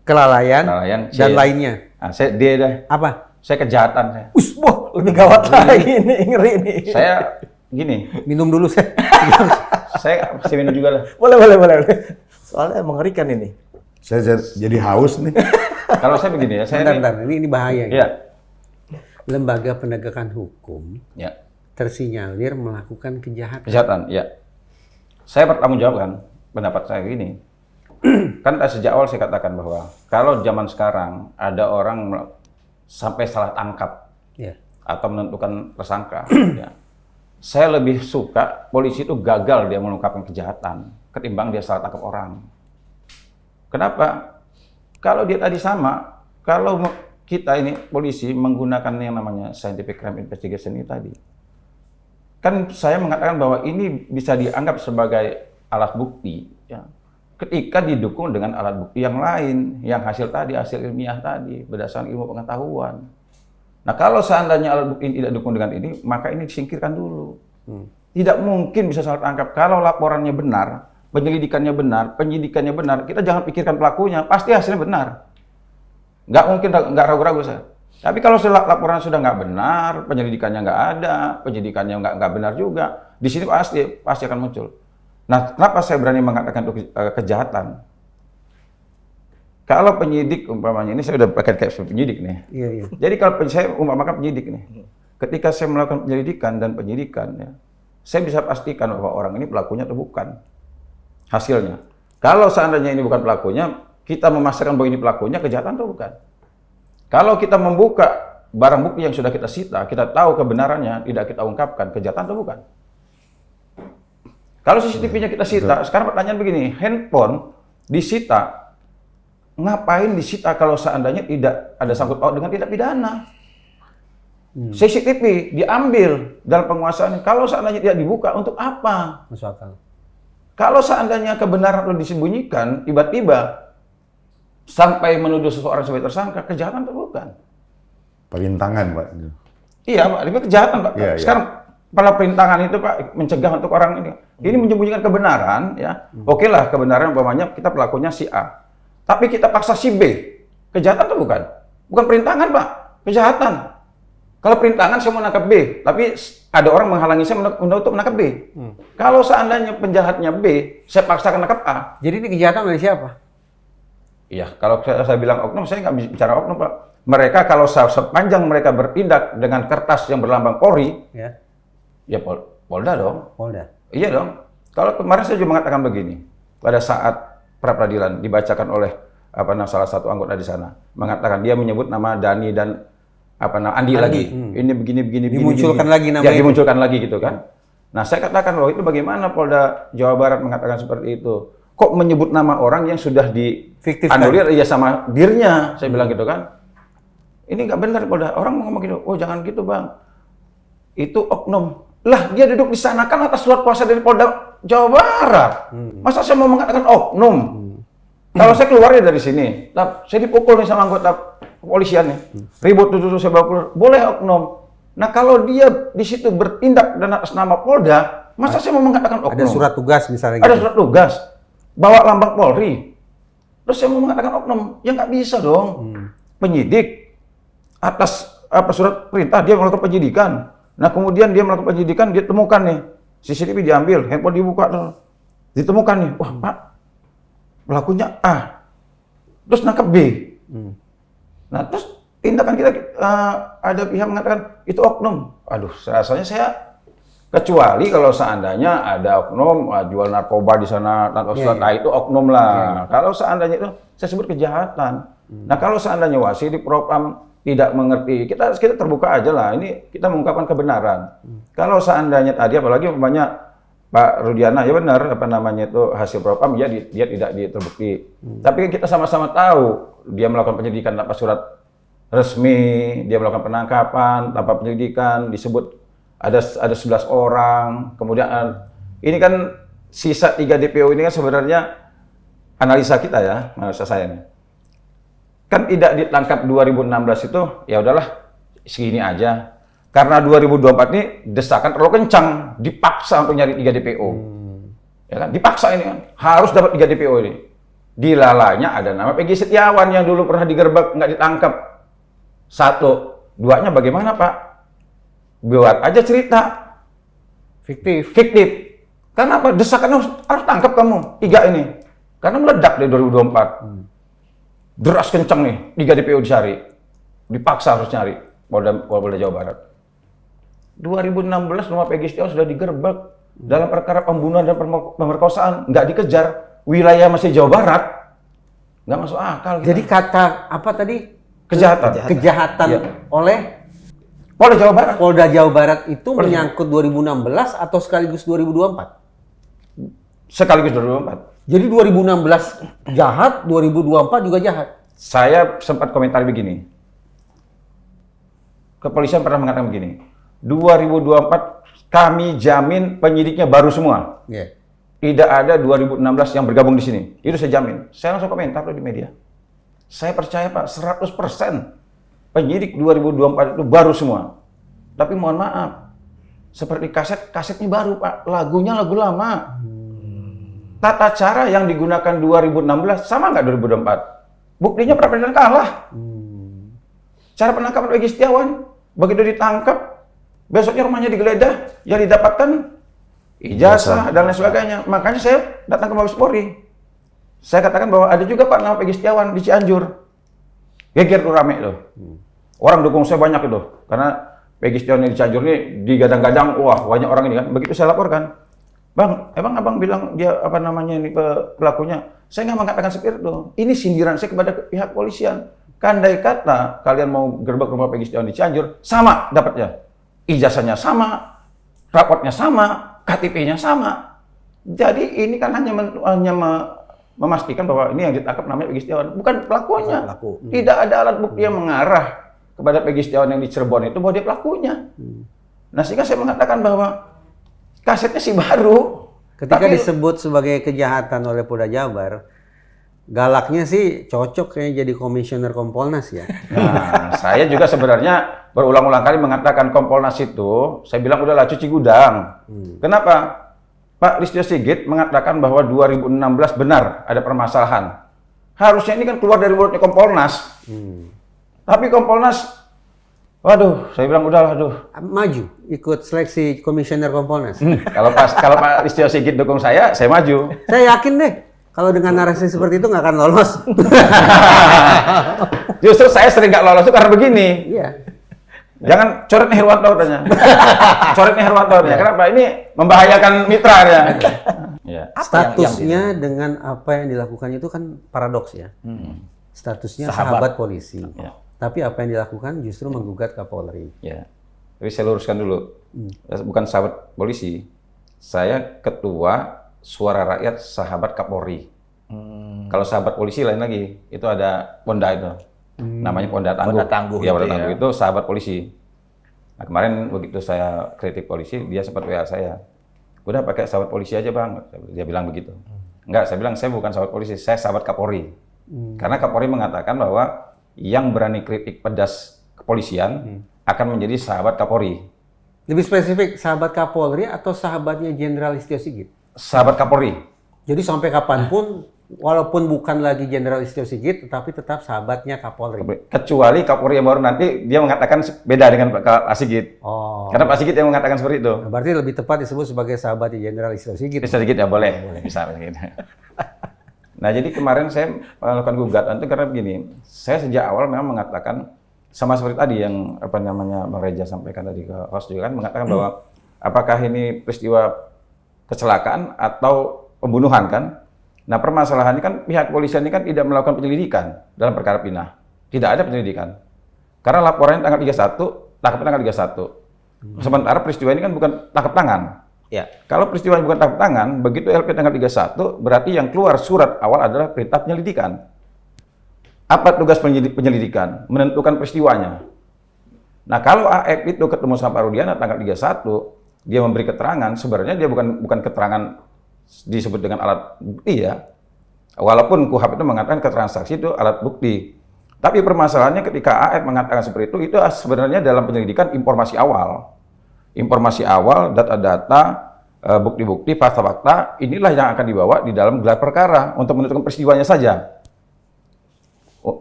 Speaker 1: kelalaian,
Speaker 2: dan
Speaker 1: C.
Speaker 2: lainnya.
Speaker 1: Nah, saya D deh.
Speaker 2: Apa?
Speaker 1: Saya kejahatan saya.
Speaker 4: Wah, lebih gawat lagi nih, ngeri nih.
Speaker 1: Saya gini,
Speaker 2: Minum dulu saya.
Speaker 1: saya kasih minum juga lah.
Speaker 4: Boleh. Soalnya mengerikan ini.
Speaker 3: Saya jadi haus nih.
Speaker 1: Kalau saya begini ya, saya
Speaker 2: Bentar, ini bahaya.
Speaker 1: Iya.
Speaker 2: Lembaga penegakan hukum
Speaker 1: Ya.
Speaker 2: tersinyalir melakukan kejahatan.
Speaker 1: Kejahatan, ya. Saya bertanggung jawab kan pendapat saya gini. Kan sejak awal saya katakan bahwa kalau zaman sekarang ada orang sampai salah tangkap
Speaker 2: Ya.
Speaker 1: atau menentukan tersangka, ya, saya lebih suka polisi itu gagal dia mengungkapkan kejahatan ketimbang dia salah tangkap orang. Kenapa? Kalau dia tadi sama, kalau kita ini polisi menggunakan yang namanya scientific crime investigation ini tadi, kan saya mengatakan bahwa ini bisa dianggap sebagai alat bukti, ya, ketika didukung dengan alat bukti yang lain, yang hasil ilmiah tadi, berdasarkan ilmu pengetahuan. Nah, kalau seandainya alat bukti ini tidak didukung dengan ini, maka ini disingkirkan dulu. Tidak mungkin bisa salah tangkap. Kalau laporannya benar, penyelidikannya benar, penyidikannya benar, kita jangan pikirkan pelakunya, pasti hasilnya benar. Nggak mungkin, nggak ragu-ragu saya. Tapi kalau laporan sudah nggak benar, penyelidikannya nggak ada, penyidikannya nggak benar juga, di sini pasti akan muncul. Nah, kenapa saya berani mengatakan itu kejahatan? Kalau penyidik umpamanya, ini saya udah pakai kayak penyidik nih.
Speaker 2: Iya.
Speaker 1: Jadi kalau saya umpamakan penyidik nih, ketika saya melakukan penyelidikan dan penyidikan, ya, saya bisa pastikan bahwa orang ini pelakunya atau bukan. Hasilnya. Kalau seandainya ini bukan pelakunya, kita memastikan bahwa ini pelakunya, kejahatan atau bukan. Kalau kita membuka barang bukti yang sudah kita sita, kita tahu kebenarannya, tidak kita ungkapkan, kejahatan atau bukan. Kalau CCTV-nya kita sita, sekarang pertanyaan begini, handphone disita, ngapain disita kalau seandainya tidak ada sangkut paut dengan tindak pidana? CCTV diambil dalam penguasaan, kalau seandainya tidak dibuka, untuk apa?
Speaker 2: Masuk akal.
Speaker 1: Kalau seandainya kebenaran itu disembunyikan, tiba-tiba sampai menuduh seseorang sebagai tersangka, kejahatan atau bukan?
Speaker 3: Perintangan Pak.
Speaker 1: Iya Pak, itu kejahatan Pak.
Speaker 3: Iya,
Speaker 1: Sekarang pada perintangan itu Pak, mencegah untuk orang ini. Ini menyembunyikan kebenaran, ya. Oke lah, kebenaran umpamanya kita pelakunya si A. Tapi kita paksa si B. Kejahatan atau bukan? Bukan perintangan Pak, kejahatan. Kalau perintangan saya mau nangkap B, tapi ada orang menghalangi saya untuk menangkap B. Kalau seandainya penjahatnya B, saya paksakan nangkap A.
Speaker 2: Jadi ini kejahatan dari siapa?
Speaker 1: Iya, kalau saya bilang oknum, saya nggak bicara oknum Pak. Mereka kalau sepanjang mereka bertindak dengan kertas yang berlambang Polri,
Speaker 2: Ya.
Speaker 1: ya Polda dong.
Speaker 2: Polda.
Speaker 1: Iya dong. Kalau kemarin saya juga mengatakan begini, pada saat pra-peradilan dibacakan oleh salah satu anggota di sana, mengatakan dia menyebut nama Dani dan Andi lagi. Ini begini.
Speaker 2: Dimunculkan lagi nama
Speaker 1: ya,
Speaker 2: itu.
Speaker 1: dimunculkan lagi gitu kan. Nah, saya katakan bahwa itu bagaimana Polda Jawa Barat mengatakan seperti itu. Kok menyebut nama orang yang sudah dianulir ya sama dirinya, saya bilang gitu kan. Ini nggak benar Polda. Orang mau ngomong gitu, oh jangan gitu Bang. Itu oknum. Lah, dia duduk di sana kan atas surat kuasa dari Polda Jawa Barat. Masa saya mau mengatakan oknum? Kalau saya keluarnya dari sini, saya dipukul nih sama anggota kepolisian nih. Ribut tuh saya bawa keluar. Boleh oknum. Nah, kalau dia di situ bertindak dan atas nama Polda, masa saya mau mengatakan oknum?
Speaker 2: Ada surat tugas misalnya
Speaker 1: Ada surat tugas. Bawa lambang Polri. Terus saya mau mengatakan oknum. Ya nggak bisa dong. Penyidik atas surat perintah dia melakukan penyidikan. Nah, kemudian dia melakukan penyidikan, dia temukan nih, CCTV diambil, handphone dibuka, ditemukan nih, wah Pak, pelakunya A, terus nangkep B. Nah, terus tindakan kita, ada pihak mengatakan, itu oknum. Aduh, rasanya saya, kecuali kalau seandainya ada oknum, jual narkoba di sana, nah itu oknum lah. Kalau seandainya itu, saya sebut kejahatan. Nah, kalau seandainya Wasidip Propam tidak mengerti, kita terbuka aja lah. Ini kita mengungkapkan kebenaran. Kalau seandainya tadi, apalagi umpamanya Pak Rudiana, ya benar itu hasil propam, ya dia tidak terbukti. Tapi kan kita sama-sama tahu dia melakukan penyidikan tanpa surat resmi, dia melakukan penangkapan tanpa penyidikan, disebut ada 11 orang. Kemudian ini kan sisa 3 DPO ini kan sebenarnya analisa kita ya, analisa saya nih. Kan tidak ditangkap 2016 itu, ya udahlah segini aja. Karena 2024 ini desakan terlalu kencang, dipaksa untuk nyari 3 DPO. Ya kan, dipaksa ini kan, harus dapat 3 DPO ini. Di lalanya ada nama Peggy Setiawan yang dulu pernah digerebek, nggak ditangkap. 1, 2-nya bagaimana Pak? Buat aja cerita. Fiktif. Karena apa? Desakan harus tangkap kamu, 3 ini. Karena meledak dari 2024. Deras kencang nih, 3 DPO dicari. Dipaksa harus nyari Polda Jawa Barat. 2016 rumah Peggy Setiawan sudah digerebek dalam perkara pembunuhan dan pemerkosaan, nggak dikejar, wilayah masih Jawa Barat, nggak masuk akal.
Speaker 2: Jadi kata apa tadi?
Speaker 1: Kejahatan
Speaker 2: ya. Oleh
Speaker 1: Polda Jawa Barat.
Speaker 2: Polda Jawa Barat itu menyangkut 2016 atau sekaligus 2024?
Speaker 1: Sekaligus 2024.
Speaker 2: Jadi 2016 jahat, 2024 juga jahat.
Speaker 1: Saya sempat komentar begini. Kepolisian pernah mengatakan begini. 2024 kami jamin penyidiknya baru semua.
Speaker 2: Yeah.
Speaker 1: Tidak ada 2016 yang bergabung di sini. Itu saya jamin. Saya langsung komentar di media. Saya percaya Pak, 100% penyidik 2024 itu baru semua. Tapi mohon maaf, seperti kasetnya baru Pak, lagunya lagu lama. Tata cara yang digunakan 2016 sama nggak 2024? Buktinya pra-peradilan kalah. Cara penangkapan Peggy Setiawan, begitu ditangkap, besoknya rumahnya digeledah, yang didapatkan ijazah dan lain sebagainya. Makanya saya datang ke Mabes Polri. Saya katakan bahwa ada juga Pak nama Peggy Setiawan di Cianjur. Geger tuh rame tuh. Orang dukung saya banyak itu. Karena Peggy Setiawan di Cianjur ini digadang-gadang, wah banyak orang ini kan. Begitu saya laporkan, Bang, emang abang bilang dia ini pelakunya? Saya nggak mengatakan seperti itu. Ini sindiran saya kepada pihak kepolisian. Kandai kata kalian mau gerbek rumah Peggy Setiawan di Cianjur, sama dapatnya. Ijazahnya sama, rapotnya sama, KTP-nya sama. Jadi ini kan hanya memastikan bahwa ini yang ditangkap namanya Peggy Setiawan, bukan pelakunya. Tidak ada alat bukti yang mengarah kepada Peggy Setiawan yang di Cirebon itu bahwa dia pelakunya. Nah, sehingga saya mengatakan bahwa kasetnya sih baru.
Speaker 2: Ketika disebut sebagai kejahatan oleh Polda Jabar, galaknya sih cocok kayaknya jadi komisioner Kompolnas ya.
Speaker 1: Nah, saya juga sebenarnya berulang-ulang kali mengatakan Kompolnas itu, saya bilang udahlah cuci gudang. Kenapa? Pak Listio Sigit mengatakan bahwa 2016 benar ada permasalahan. Harusnya ini kan keluar dari mulutnya Kompolnas. Tapi Kompolnas, waduh, saya bilang udah,
Speaker 2: maju ikut seleksi komisioner Kompolnas.
Speaker 1: Kalau Pak Listio Sigit dukung saya maju.
Speaker 2: Saya yakin deh, kalau dengan narasi seperti itu nggak akan lolos.
Speaker 1: Justru saya sering nggak lolos itu karena begini.
Speaker 2: Iya.
Speaker 1: Jangan coret nih Herwanto katanya. Coret nih Herwanto katanya. Kenapa? Ini membahayakan mitra ya. Ya.
Speaker 4: Apa
Speaker 2: Statusnya dengan apa yang dilakukan itu kan paradoks ya. Statusnya sahabat polisi.
Speaker 1: Ya.
Speaker 2: Tapi apa yang dilakukan justru menggugat Kapolri.
Speaker 1: Ya. Tapi saya luruskan dulu. Bukan sahabat polisi. Saya ketua Suara Rakyat Sahabat Kapolri. Kalau sahabat polisi lain lagi. Itu ada Ponda itu. Namanya Ponda Tangguh.
Speaker 4: Ponda Tangguh
Speaker 1: Ya,
Speaker 4: itu
Speaker 1: Ponda
Speaker 4: ya.
Speaker 1: Tangguh itu sahabat polisi. Nah, kemarin begitu saya kritik polisi, dia sempat WA saya. Udah pakai sahabat polisi aja bang. Dia bilang begitu. Enggak, saya bilang saya bukan sahabat polisi, saya sahabat Kapolri. Karena Kapolri mengatakan bahwa yang berani kritik pedas kepolisian akan menjadi sahabat Kapolri.
Speaker 2: Lebih spesifik, sahabat Kapolri atau sahabatnya Jenderal Listio Sigit?
Speaker 1: Sahabat Kapolri.
Speaker 2: Jadi sampai kapanpun, walaupun bukan lagi Jenderal Listio Sigit, tetapi tetap sahabatnya Kapolri.
Speaker 1: Kecuali Kapolri yang baru nanti dia mengatakan beda dengan Pak Sigit.
Speaker 2: Oh,
Speaker 1: Karena Pak Sigit yang mengatakan seperti itu.
Speaker 2: berarti lebih tepat disebut sebagai sahabatnya Jenderal Listio Sigit.
Speaker 1: Bisa sedikit ya boleh. Bisa gitu. Nah jadi kemarin saya melakukan gugatan itu karena begini, saya sejak awal memang mengatakan sama seperti tadi yang apa namanya Bang Reza sampaikan tadi ke host juga kan mengatakan bahwa apakah ini peristiwa kecelakaan atau pembunuhan kan? Nah permasalahannya kan pihak kepolisian ini kan tidak melakukan penyelidikan dalam perkara pindah, tidak ada penyelidikan karena laporannya tanggal 31, tangkap tanggal 31. Sementara peristiwa ini kan bukan tangkap tangan.
Speaker 4: Ya.
Speaker 1: Kalau peristiwa bukan tangkap tangan, begitu LP tanggal 31, berarti yang keluar surat awal adalah perintah penyelidikan. Apa tugas penyelidikan? Menentukan peristiwanya. Nah, kalau AF itu ketemu sama Pak Rudiana tanggal 31, dia memberi keterangan, sebenarnya dia bukan keterangan disebut dengan alat bukti ya. Walaupun KUHP itu mengatakan keterangan saksi itu alat bukti. Tapi permasalahannya ketika AF mengatakan seperti itu sebenarnya dalam penyelidikan informasi awal. Informasi awal, data-data, bukti-bukti, fakta-fakta, inilah yang akan dibawa di dalam gelar perkara untuk menentukan peristiwanya saja.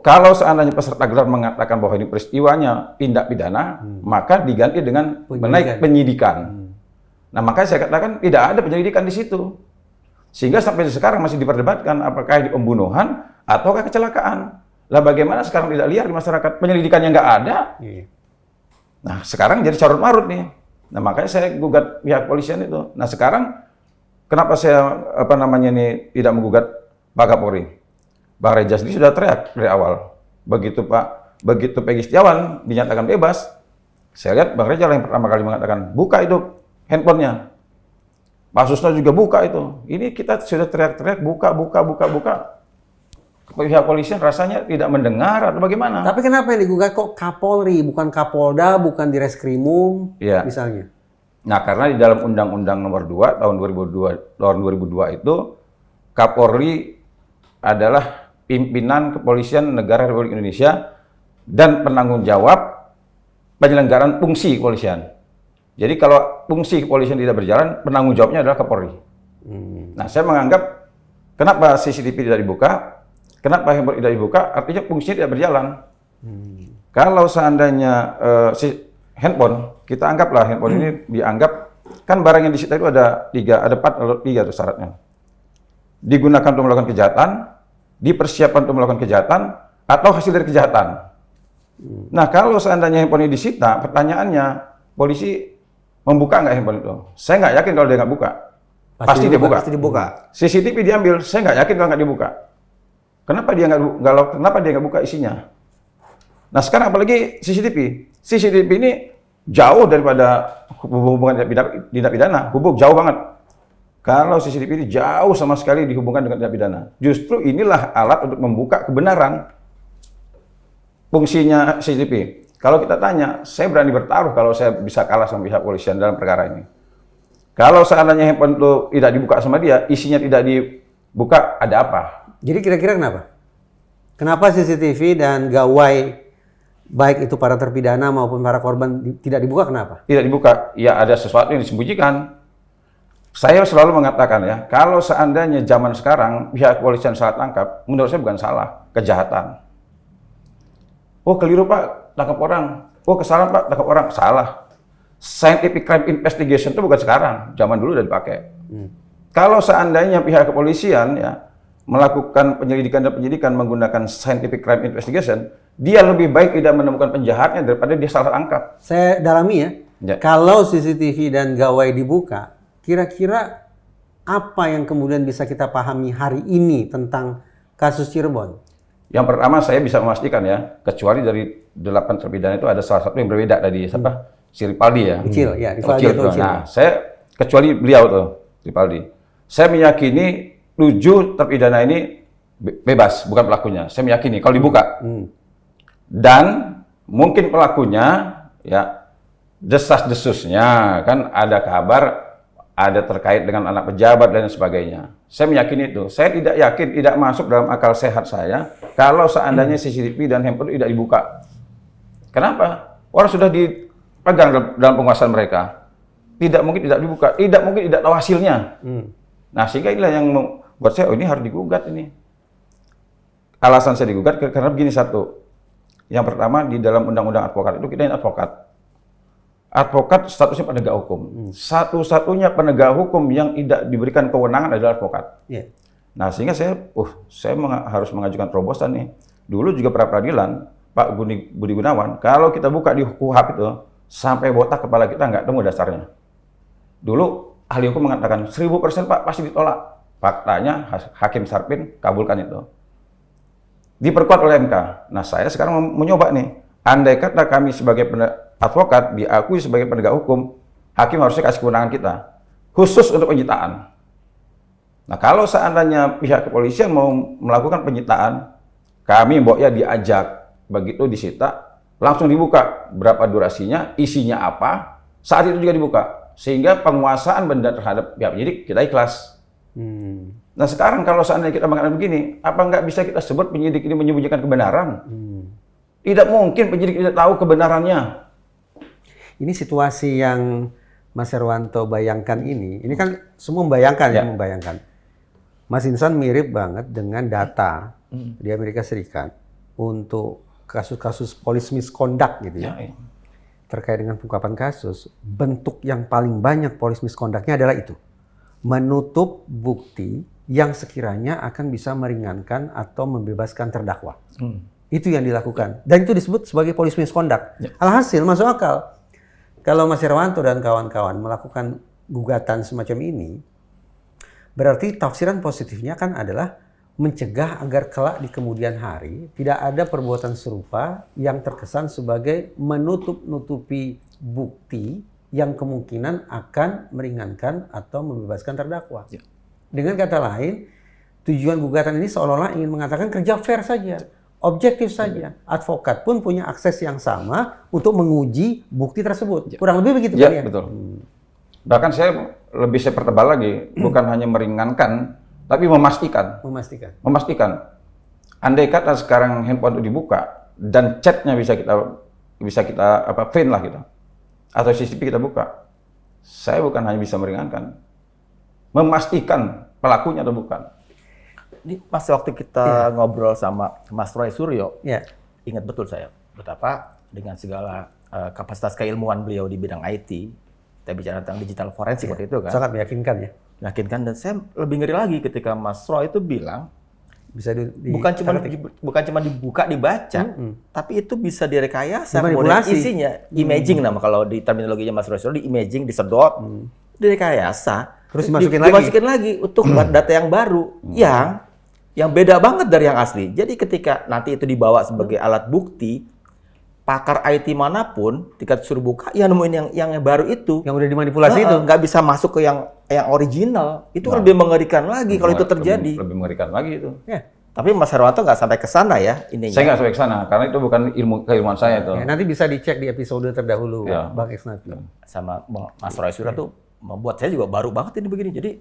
Speaker 1: Kalau seandainya peserta gelar mengatakan bahwa ini peristiwanya tindak pidana, maka diganti dengan menaik penyidikan. Nah, makanya saya katakan tidak ada penyelidikan di situ. Sehingga sampai sekarang masih diperdebatkan apakah ini pembunuhan ataukah kecelakaan. Lah bagaimana sekarang tidak liar di masyarakat, penyelidikannya nggak ada. Nah, sekarang jadi carut-marut nih. Nah, makanya saya gugat pihak polisian itu. Nah, sekarang kenapa saya tidak menggugat Pak Kapolri? Bang Reza sendiri sudah teriak dari awal. Begitu Peggy Setiawan dinyatakan bebas, saya lihat Bang Reza yang pertama kali mengatakan buka itu handphonenya. Pak Susno juga buka itu. Ini kita sudah teriak-teriak buka. Pihak polisian rasanya tidak mendengar atau bagaimana?
Speaker 2: Tapi kenapa yang digugat kok Kapolri, bukan Kapolda, bukan Direskrimum, misalnya?
Speaker 1: Nah, karena di dalam Undang-Undang Nomor 2 tahun 2002 itu Kapolri adalah pimpinan kepolisian negara Republik Indonesia dan penanggung jawab penyelenggaraan fungsi kepolisian. Jadi kalau fungsi kepolisian tidak berjalan, penanggung jawabnya adalah Kapolri. Nah, saya menganggap kenapa CCTV tidak dibuka? Kenapa handphone tidak dibuka? Artinya fungsinya tidak berjalan. Kalau seandainya handphone, kita anggaplah handphone ini dianggap, kan barang yang disita itu ada 4 tuh syaratnya. Digunakan untuk melakukan kejahatan, dipersiapkan untuk melakukan kejahatan, atau hasil dari kejahatan. Nah, kalau seandainya handphone ini disita, pertanyaannya, polisi membuka nggak handphone itu? Saya nggak yakin kalau dia nggak buka. Pasti dia buka.
Speaker 2: Pasti dibuka.
Speaker 1: CCTV diambil, saya nggak yakin kalau nggak dibuka. Kenapa dia nggak buka isinya? Nah sekarang apalagi CCTV. CCTV ini jauh daripada hubungan tindak pidana, jauh banget. Kalau CCTV ini jauh sama sekali dihubungkan dengan tindak pidana. Justru inilah alat untuk membuka kebenaran fungsinya CCTV. Kalau kita tanya, saya berani bertaruh kalau saya bisa kalah sama pihak polisian dalam perkara ini. Kalau seandainya handphone itu tidak dibuka sama dia, isinya tidak dibuka, ada apa?
Speaker 2: Jadi kira-kira kenapa? Kenapa CCTV dan gawai baik itu para terpidana maupun para korban tidak dibuka, kenapa?
Speaker 1: Tidak dibuka, ya ada sesuatu yang disembunyikan. Saya selalu mengatakan ya, kalau seandainya zaman sekarang pihak kepolisian salah tangkap, menurut saya bukan salah, kejahatan. Oh keliru Pak, tangkap orang. Oh kesalahan Pak, tangkap orang. Salah. Scientific crime investigation itu bukan sekarang, zaman dulu udah dipakai. Kalau seandainya pihak kepolisian ya melakukan penyelidikan dan penyidikan menggunakan scientific crime investigation, dia lebih baik tidak menemukan penjahatnya daripada dia salah tangkap.
Speaker 2: Saya dalami ya. Kalau CCTV dan gawai dibuka, kira-kira apa yang kemudian bisa kita pahami hari ini tentang kasus Cirebon?
Speaker 1: Yang pertama saya bisa memastikan ya, kecuali dari 8 terpidana itu ada salah satu yang berbeda dari siapa? Si Ripaldi ya.
Speaker 2: Ucil, ya, Rivaldi
Speaker 1: Ucil
Speaker 2: atau
Speaker 1: tuh.
Speaker 2: Ucil.
Speaker 1: Nah, saya kecuali beliau tuh, Ripaldi. Saya meyakini 7 terpidana ini bebas, bukan pelakunya. Saya meyakini kalau dibuka. Dan mungkin pelakunya ya desas-desusnya kan ada kabar ada terkait dengan anak pejabat dan sebagainya. Saya meyakini itu. Saya tidak yakin, tidak masuk dalam akal sehat saya kalau seandainya CCTV dan handphone itu tidak dibuka. Kenapa? Orang sudah dipegang dalam penguasaan mereka. Tidak mungkin tidak dibuka, tidak mungkin tidak tahu hasilnya. Nah, sehingga inilah yang buat saya, ini harus digugat ini. Alasan saya digugat karena begini satu. Yang pertama, di dalam undang-undang advokat itu kita ini advokat. Advokat statusnya penegak hukum. Satu-satunya penegak hukum yang tidak diberikan kewenangan adalah advokat.
Speaker 2: Yeah.
Speaker 1: Nah, sehingga saya harus mengajukan terobosan nih. Dulu juga pra peradilan, Pak Budi Gunawan, kalau kita buka di KUHP itu, sampai botak kepala kita nggak temu dasarnya. Dulu ahli hukum mengatakan 1000% Pak pasti ditolak. Faktanya Hakim Sarpin kabulkan itu. Diperkuat oleh MK. Nah, saya sekarang mau nyoba nih. Andai kata kami sebagai advokat diakui sebagai penegak hukum, hakim harusnya kasih kewenangan kita khusus untuk penyitaan. Nah, kalau seandainya pihak kepolisian mau melakukan penyitaan, kami mboknya diajak, begitu disita, langsung dibuka berapa durasinya, isinya apa, saat itu juga dibuka. Sehingga penguasaan benda terhadap pihak penyidik kita ikhlas. Nah, sekarang kalau seandainya kita mengatakan begini, apa nggak bisa kita sebut penyidik ini menyembunyikan kebenaran? Tidak mungkin penyidik tidak tahu kebenarannya.
Speaker 2: Ini situasi yang Mas Herwanto bayangkan ini kan semua membayangkan ya, membayangkan. Mas Insan mirip banget dengan data di Amerika Serikat untuk kasus-kasus police misconduct gitu ya. Terkait dengan pengungkapan kasus, bentuk yang paling banyak police misconduct-nya adalah itu. Menutup bukti yang sekiranya akan bisa meringankan atau membebaskan terdakwa. Itu yang dilakukan. Dan itu disebut sebagai police misconduct. Alhasil masuk akal. Kalau Mas Herwanto dan kawan-kawan melakukan gugatan semacam ini, berarti tafsiran positifnya kan adalah mencegah agar kelak di kemudian hari tidak ada perbuatan serupa yang terkesan sebagai menutup-nutupi bukti yang kemungkinan akan meringankan atau membebaskan terdakwa. Dengan kata lain, tujuan gugatan ini seolah-olah ingin mengatakan kerja fair saja. Objektif saja. Advokat pun punya akses yang sama untuk menguji bukti tersebut. Kurang lebih begitu kan ya?
Speaker 1: Betul. Bahkan saya pertebal lagi, bukan hanya meringankan, tapi memastikan. Memastikan. Andai kata sekarang handphone itu dibuka dan chatnya bisa kita print lah kita, atau CCTV kita buka, saya bukan hanya bisa meringankan, memastikan pelakunya atau bukan.
Speaker 4: Ini pas waktu kita ngobrol sama Mas Roy Suryo, ingat betul saya betapa dengan segala kapasitas keilmuan beliau di bidang IT, kita bicara tentang digital forensik waktu itu kan.
Speaker 2: Sangat meyakinkan ya.
Speaker 4: Meyakinkan, dan saya lebih ngeri lagi ketika Mas Roy itu bilang
Speaker 2: bisa
Speaker 4: bukan cuma dibuka dibaca, tapi itu bisa direkayasa,
Speaker 2: kemudian
Speaker 4: isinya imaging kalau di terminologinya Mas Roy Suryo, di imaging, disedot, direkayasa.
Speaker 2: Terus
Speaker 4: dimasukin lagi untuk data yang baru, yang beda banget dari yang asli. Jadi ketika nanti itu dibawa sebagai alat bukti, pakar IT manapun ketika disuruh buka, ya nemuin yang baru itu.
Speaker 2: Yang udah dimanipulasi itu.
Speaker 4: Nggak bisa masuk ke yang original. Itu lebih mengerikan lagi kalau itu terjadi.
Speaker 1: Lebih mengerikan lagi itu.
Speaker 4: Tapi Mas Herwanto nggak sampai ke sana ya ininya.
Speaker 1: Saya nggak sampai ke sana, karena itu bukan keilmuan saya itu.
Speaker 2: Nanti bisa dicek di episode terdahulu, Bang Eksnapi.
Speaker 4: Sama Mas Roy Suryo tuh membuat saya juga baru banget ini begini. Jadi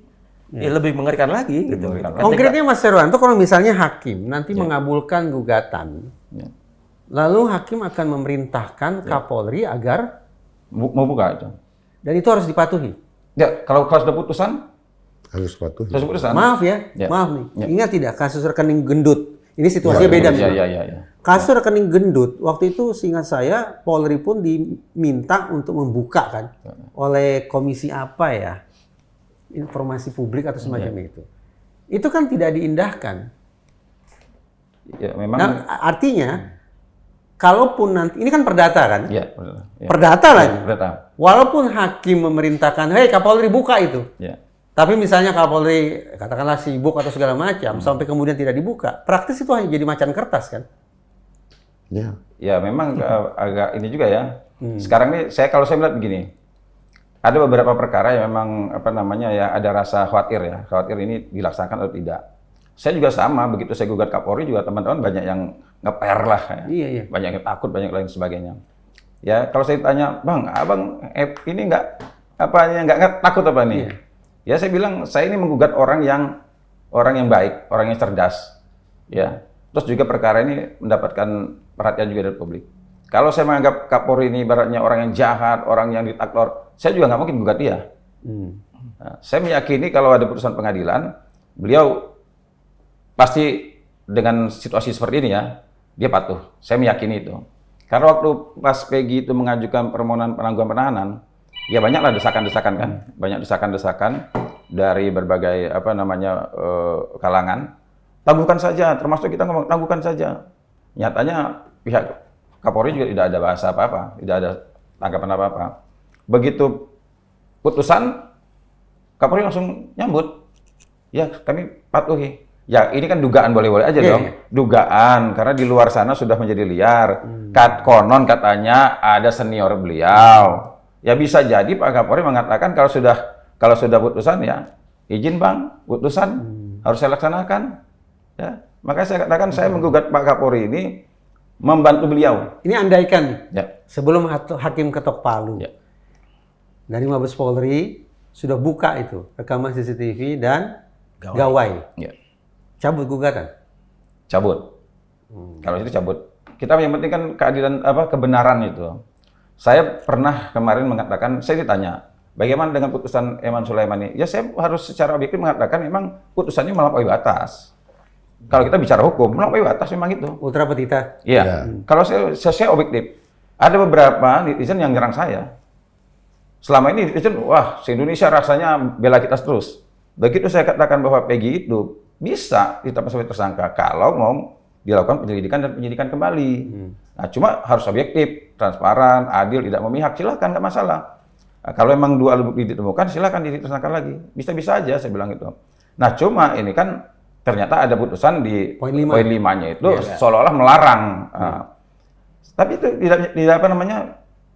Speaker 4: lebih mengerikan lagi. Gitu.
Speaker 2: Konkretnya Mas Herwanto, kalau misalnya hakim nanti mengabulkan gugatan, lalu hakim akan memerintahkan Kapolri agar
Speaker 1: membuka itu.
Speaker 2: Dan itu harus dipatuhi.
Speaker 1: Ya, kalau sudah putusan
Speaker 3: harus patuhi.
Speaker 2: Maaf maaf nih. Ingat tidak kasus rekening gendut? Ini situasinya beda. Kasus rekening gendut, waktu itu seingat saya Polri pun diminta untuk membuka kan oleh komisi apa ya? Informasi publik atau semacam itu. Itu kan tidak diindahkan.
Speaker 1: Ya, memang.
Speaker 2: Nah, artinya kalaupun nanti ini kan perdata kan? Perdata lagi.
Speaker 1: Perdata.
Speaker 2: Walaupun hakim memerintahkan, "Hei Kapolri buka itu." Tapi misalnya Kapolri katakanlah sibuk atau segala macam sampai kemudian tidak dibuka, praktis itu hanya jadi macan kertas kan?
Speaker 3: Ya.
Speaker 1: Ya memang agak ini juga ya. Sekarang ini kalau saya melihat begini, ada beberapa perkara yang memang apa namanya ya ada rasa khawatir ya, khawatir ini dilaksanakan atau tidak. Saya juga sama, begitu saya gugat Kapolri juga teman-teman banyak yang ngeper lah, ya.
Speaker 2: Iya.
Speaker 1: Banyak yang takut, banyak lain sebagainya. Ya kalau saya tanya, Bang, abang ini nggak takut apa nih?
Speaker 2: Iya.
Speaker 1: Ya saya bilang saya ini menggugat orang yang baik, orang yang cerdas, ya. Terus juga perkara ini mendapatkan perhatian juga dari publik. Kalau saya menganggap Kapolri ini ibaratnya orang yang jahat, orang yang diktator, saya juga nggak mungkin gugat dia. Nah, saya meyakini kalau ada putusan pengadilan, beliau pasti dengan situasi seperti ini ya, dia patuh. Saya meyakini itu. Karena waktu pas Peggy itu mengajukan permohonan penangguhan penahanan, ya banyaklah desakan-desakan kan, banyak desakan-desakan dari berbagai kalangan. Tangguhkan saja, termasuk kita ngomong tangguhkan saja. Nyatanya pihak Kapolri juga tidak ada bahasa apa-apa, tidak ada tanggapan apa-apa. Begitu putusan, Kapolri langsung nyambut. Ya, kami patuhi. Ya, ini kan dugaan boleh-boleh aja dong. Dugaan, karena di luar sana sudah menjadi liar. Konon katanya ada senior beliau. Ya bisa jadi Pak Kapolri mengatakan kalau sudah putusan ya, izin Bang, putusan harus saya laksanakan. Ya, makanya saya katakan saya menggugat Pak Kapolri ini membantu beliau.
Speaker 2: Ini andaikan
Speaker 1: Ya.
Speaker 2: sebelum hakim ketok palu,
Speaker 1: Ya.
Speaker 2: dari Mabes Polri sudah buka itu rekaman CCTV dan gawai.
Speaker 1: Ya.
Speaker 2: Cabut gugatan.
Speaker 1: Cabut. Kalau itu cabut. Kita yang penting kan keadilan kebenaran itu. Saya pernah kemarin mengatakan, saya ditanya, bagaimana dengan putusan Eman Sulaiman ini? Ya saya harus secara objektif mengatakan memang putusannya melampaui batas. Kalau kita bicara hukum, melampaui batas memang itu.
Speaker 2: Ultra petita.
Speaker 1: Iya. Kalau saya objektif, ada beberapa netizen yang nyerang saya. Selama ini netizen, wah, se-Indonesia rasanya bela kita terus. Begitu saya katakan bahwa Peggy itu bisa ditetapkan sebagai tersangka kalau mau dilakukan penyelidikan dan penyidikan kembali. Nah, cuma harus objektif, transparan, adil, tidak memihak, silakan, nggak masalah. Nah, kalau memang dua alat bukti ditemukan, silakan ditersangkakan lagi. Bisa-bisa aja, saya bilang itu. Nah, cuma ini kan ternyata ada putusan di
Speaker 2: Poin
Speaker 1: 5-nya itu seolah-olah melarang. Tapi itu tidak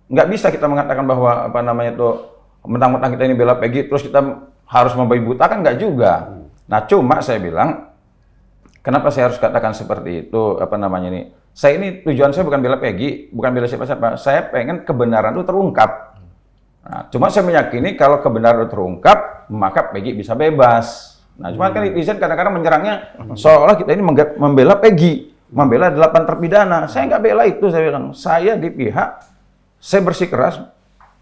Speaker 1: nggak bisa kita mengatakan bahwa mentang-mentang kita ini bela Peggy terus kita harus membabi buta, kan nggak juga. Nah, cuma saya bilang kenapa saya harus katakan seperti itu, saya ini tujuan saya bukan bela Peggy, bukan bela siapa-siapa. Saya pengen kebenaran itu terungkap. Nah, cuma saya meyakini kalau kebenaran itu terungkap, maka Peggy bisa bebas. Nah, cuma kan netizen kadang-kadang menyerangnya seolah kita ini membela Peggy, membela 8 terpidana. Saya nggak bela itu, saya bilang. Saya di pihak, saya bersikeras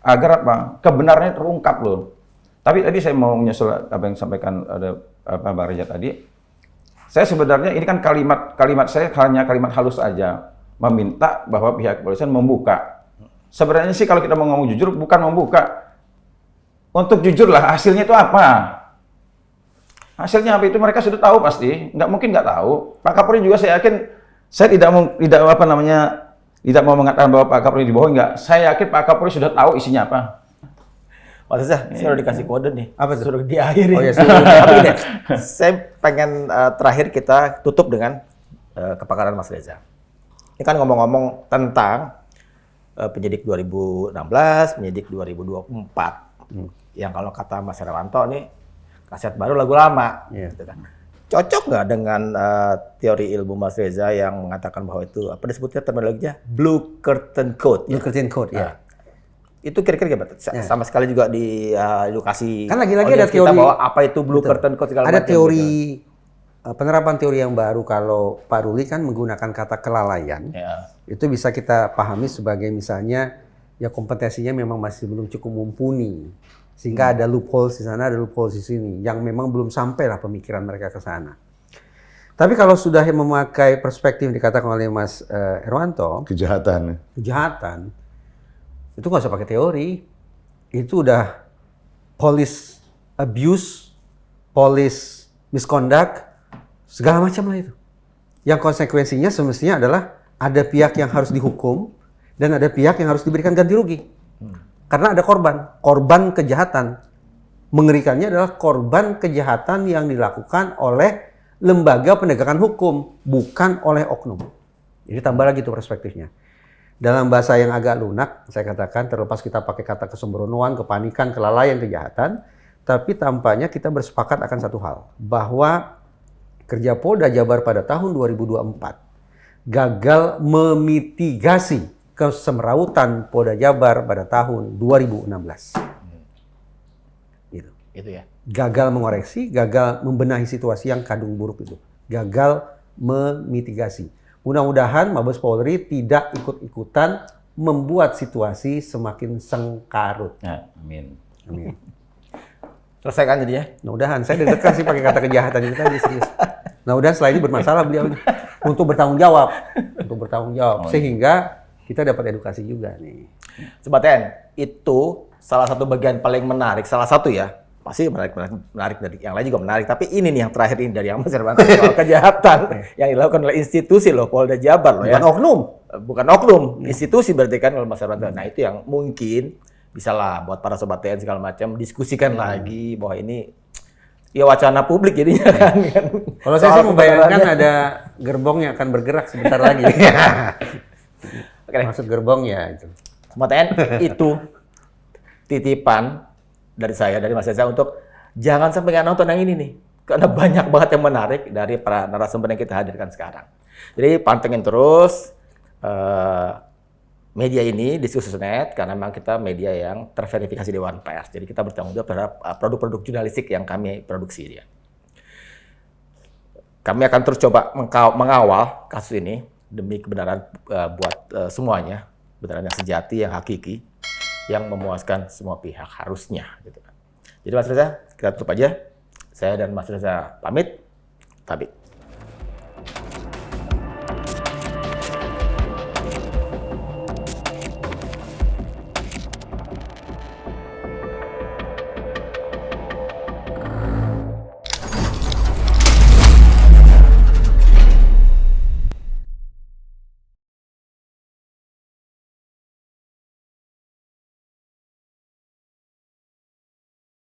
Speaker 1: agar kebenarannya terungkap loh. Tapi tadi saya mau menyusul apa yang disampaikan Bang Reza tadi. Saya sebenarnya ini kan kalimat saya hanya kalimat halus aja, meminta bahwa pihak kepolisian membuka. Sebenarnya sih kalau kita mau ngomong jujur, bukan membuka. Untuk jujur lah, hasilnya itu apa? Hasilnya apa itu mereka sudah tahu pasti, nggak mungkin nggak tahu. Pak Kapolri juga saya yakin, saya tidak mau mengatakan bahwa Pak Kapolri dibohongi, nggak. Saya yakin Pak Kapolri sudah tahu isinya apa.
Speaker 4: Mas Reza, saya udah dikasih kode nih.
Speaker 2: Apa itu?
Speaker 4: Sudah diakhiri.
Speaker 2: Oh ya,
Speaker 4: Tapi gini, saya pengen terakhir kita tutup dengan kepakaran Mas Reza. Ini kan ngomong-ngomong tentang penyidik 2016, penyidik 2024. Yang kalau kata Mas Herwanto nih, kaset baru lagu lama. Gitu kan. Cocok nggak dengan teori ilmu Mas Reza yang mengatakan bahwa itu, apa disebutnya terminologinya? Blue Curtain Code.
Speaker 2: Blue Curtain Code, ya.
Speaker 4: Itu kira-kira gimana? Sama sekali juga di edukasi.
Speaker 2: Kan lagi-lagi ada
Speaker 4: kita
Speaker 2: teori
Speaker 4: bahwa apa itu Blue Curtain Code segala
Speaker 2: ada
Speaker 4: macam.
Speaker 2: teori penerapan teori yang baru kalau Pak Ruli kan menggunakan kata kelalaian.
Speaker 4: Ya.
Speaker 2: Itu bisa kita pahami sebagai misalnya ya kompetensinya memang masih belum cukup mumpuni. Sehingga ada loopholes di sana, ada loopholes di sini yang memang belum sampailah pemikiran mereka ke sana. Tapi kalau sudah memakai perspektif yang dikatakan oleh Mas Herwanto, kejahatan, itu nggak usah pakai teori. Itu udah police abuse, police misconduct, segala macam lah itu. Yang konsekuensinya semestinya adalah ada pihak yang harus dihukum dan ada pihak yang harus diberikan ganti rugi. Karena ada korban kejahatan Mengerikannya adalah korban kejahatan yang dilakukan oleh lembaga penegakan hukum, bukan oleh oknum. Jadi tambah lagi tuh perspektifnya. Dalam bahasa yang agak lunak, saya katakan, terlepas kita pakai kata kesembronoan, kepanikan, kelalaian, kejahatan, tapi tampaknya kita bersepakat akan satu hal, bahwa kerja Polda Jabar pada tahun 2024 gagal memitigasi kesemrautan Polda Jabar pada tahun 2016. Gitu.
Speaker 4: Itu ya.
Speaker 2: Gagal mengoreksi, gagal membenahi situasi yang kadung buruk itu. Gagal memitigasi. Mudah-mudahan Mabes Polri tidak ikut-ikutan membuat situasi semakin sengkarut.
Speaker 1: Ya, amin.
Speaker 2: Amin.
Speaker 4: Selesai kan jadinya?
Speaker 2: Mudah-mudahan. Saya deg-degan sih pakai kata kejahatan itu tadi, serius. Nah, udah setelah ini bermasalah beliau ini. Untuk bertanggung jawab. Untuk bertanggung jawab. Sehingga kita dapat edukasi juga nih.
Speaker 4: Sobat TN, itu salah satu bagian paling menarik. Salah satu ya. Pasti menarik dari yang lain juga menarik. Tapi ini nih yang terakhir ini dari yang Mas Hermanto. Soal kejahatan yang dilakukan oleh institusi loh, Polda Jabar loh ya.
Speaker 2: Bukan oknum.
Speaker 4: Bukan oknum. Institusi berarti kan oleh Mas Hermanto. Nah itu yang mungkin bisa lah buat para Sobat TN segala macam diskusikan lagi bahwa ini ya wacana publik jadinya kan.
Speaker 2: Kalau saya sih membayangkan ada gerbong yang akan bergerak sebentar lagi.
Speaker 4: Oke.
Speaker 2: Maksud gerbong ya itu.
Speaker 4: Sobat TN, itu titipan dari saya, dari Mas Reza untuk jangan sampai nggak nonton yang ini nih. Karena banyak banget yang menarik dari para narasumber yang kita hadirkan sekarang. Jadi pantengin terus media ini, Diskursus.net, karena memang kita media yang terverifikasi Dewan Pers. Jadi kita bertanggung jawab terhadap produk-produk jurnalistik yang kami produksi dia. Kami akan terus coba mengawal kasus ini demi kebenaran buat semuanya, kebenaran yang sejati, yang hakiki, yang memuaskan semua pihak harusnya. Gitu. Jadi Mas Reza, kita tutup aja. Saya dan Mas Reza pamit. Tabik.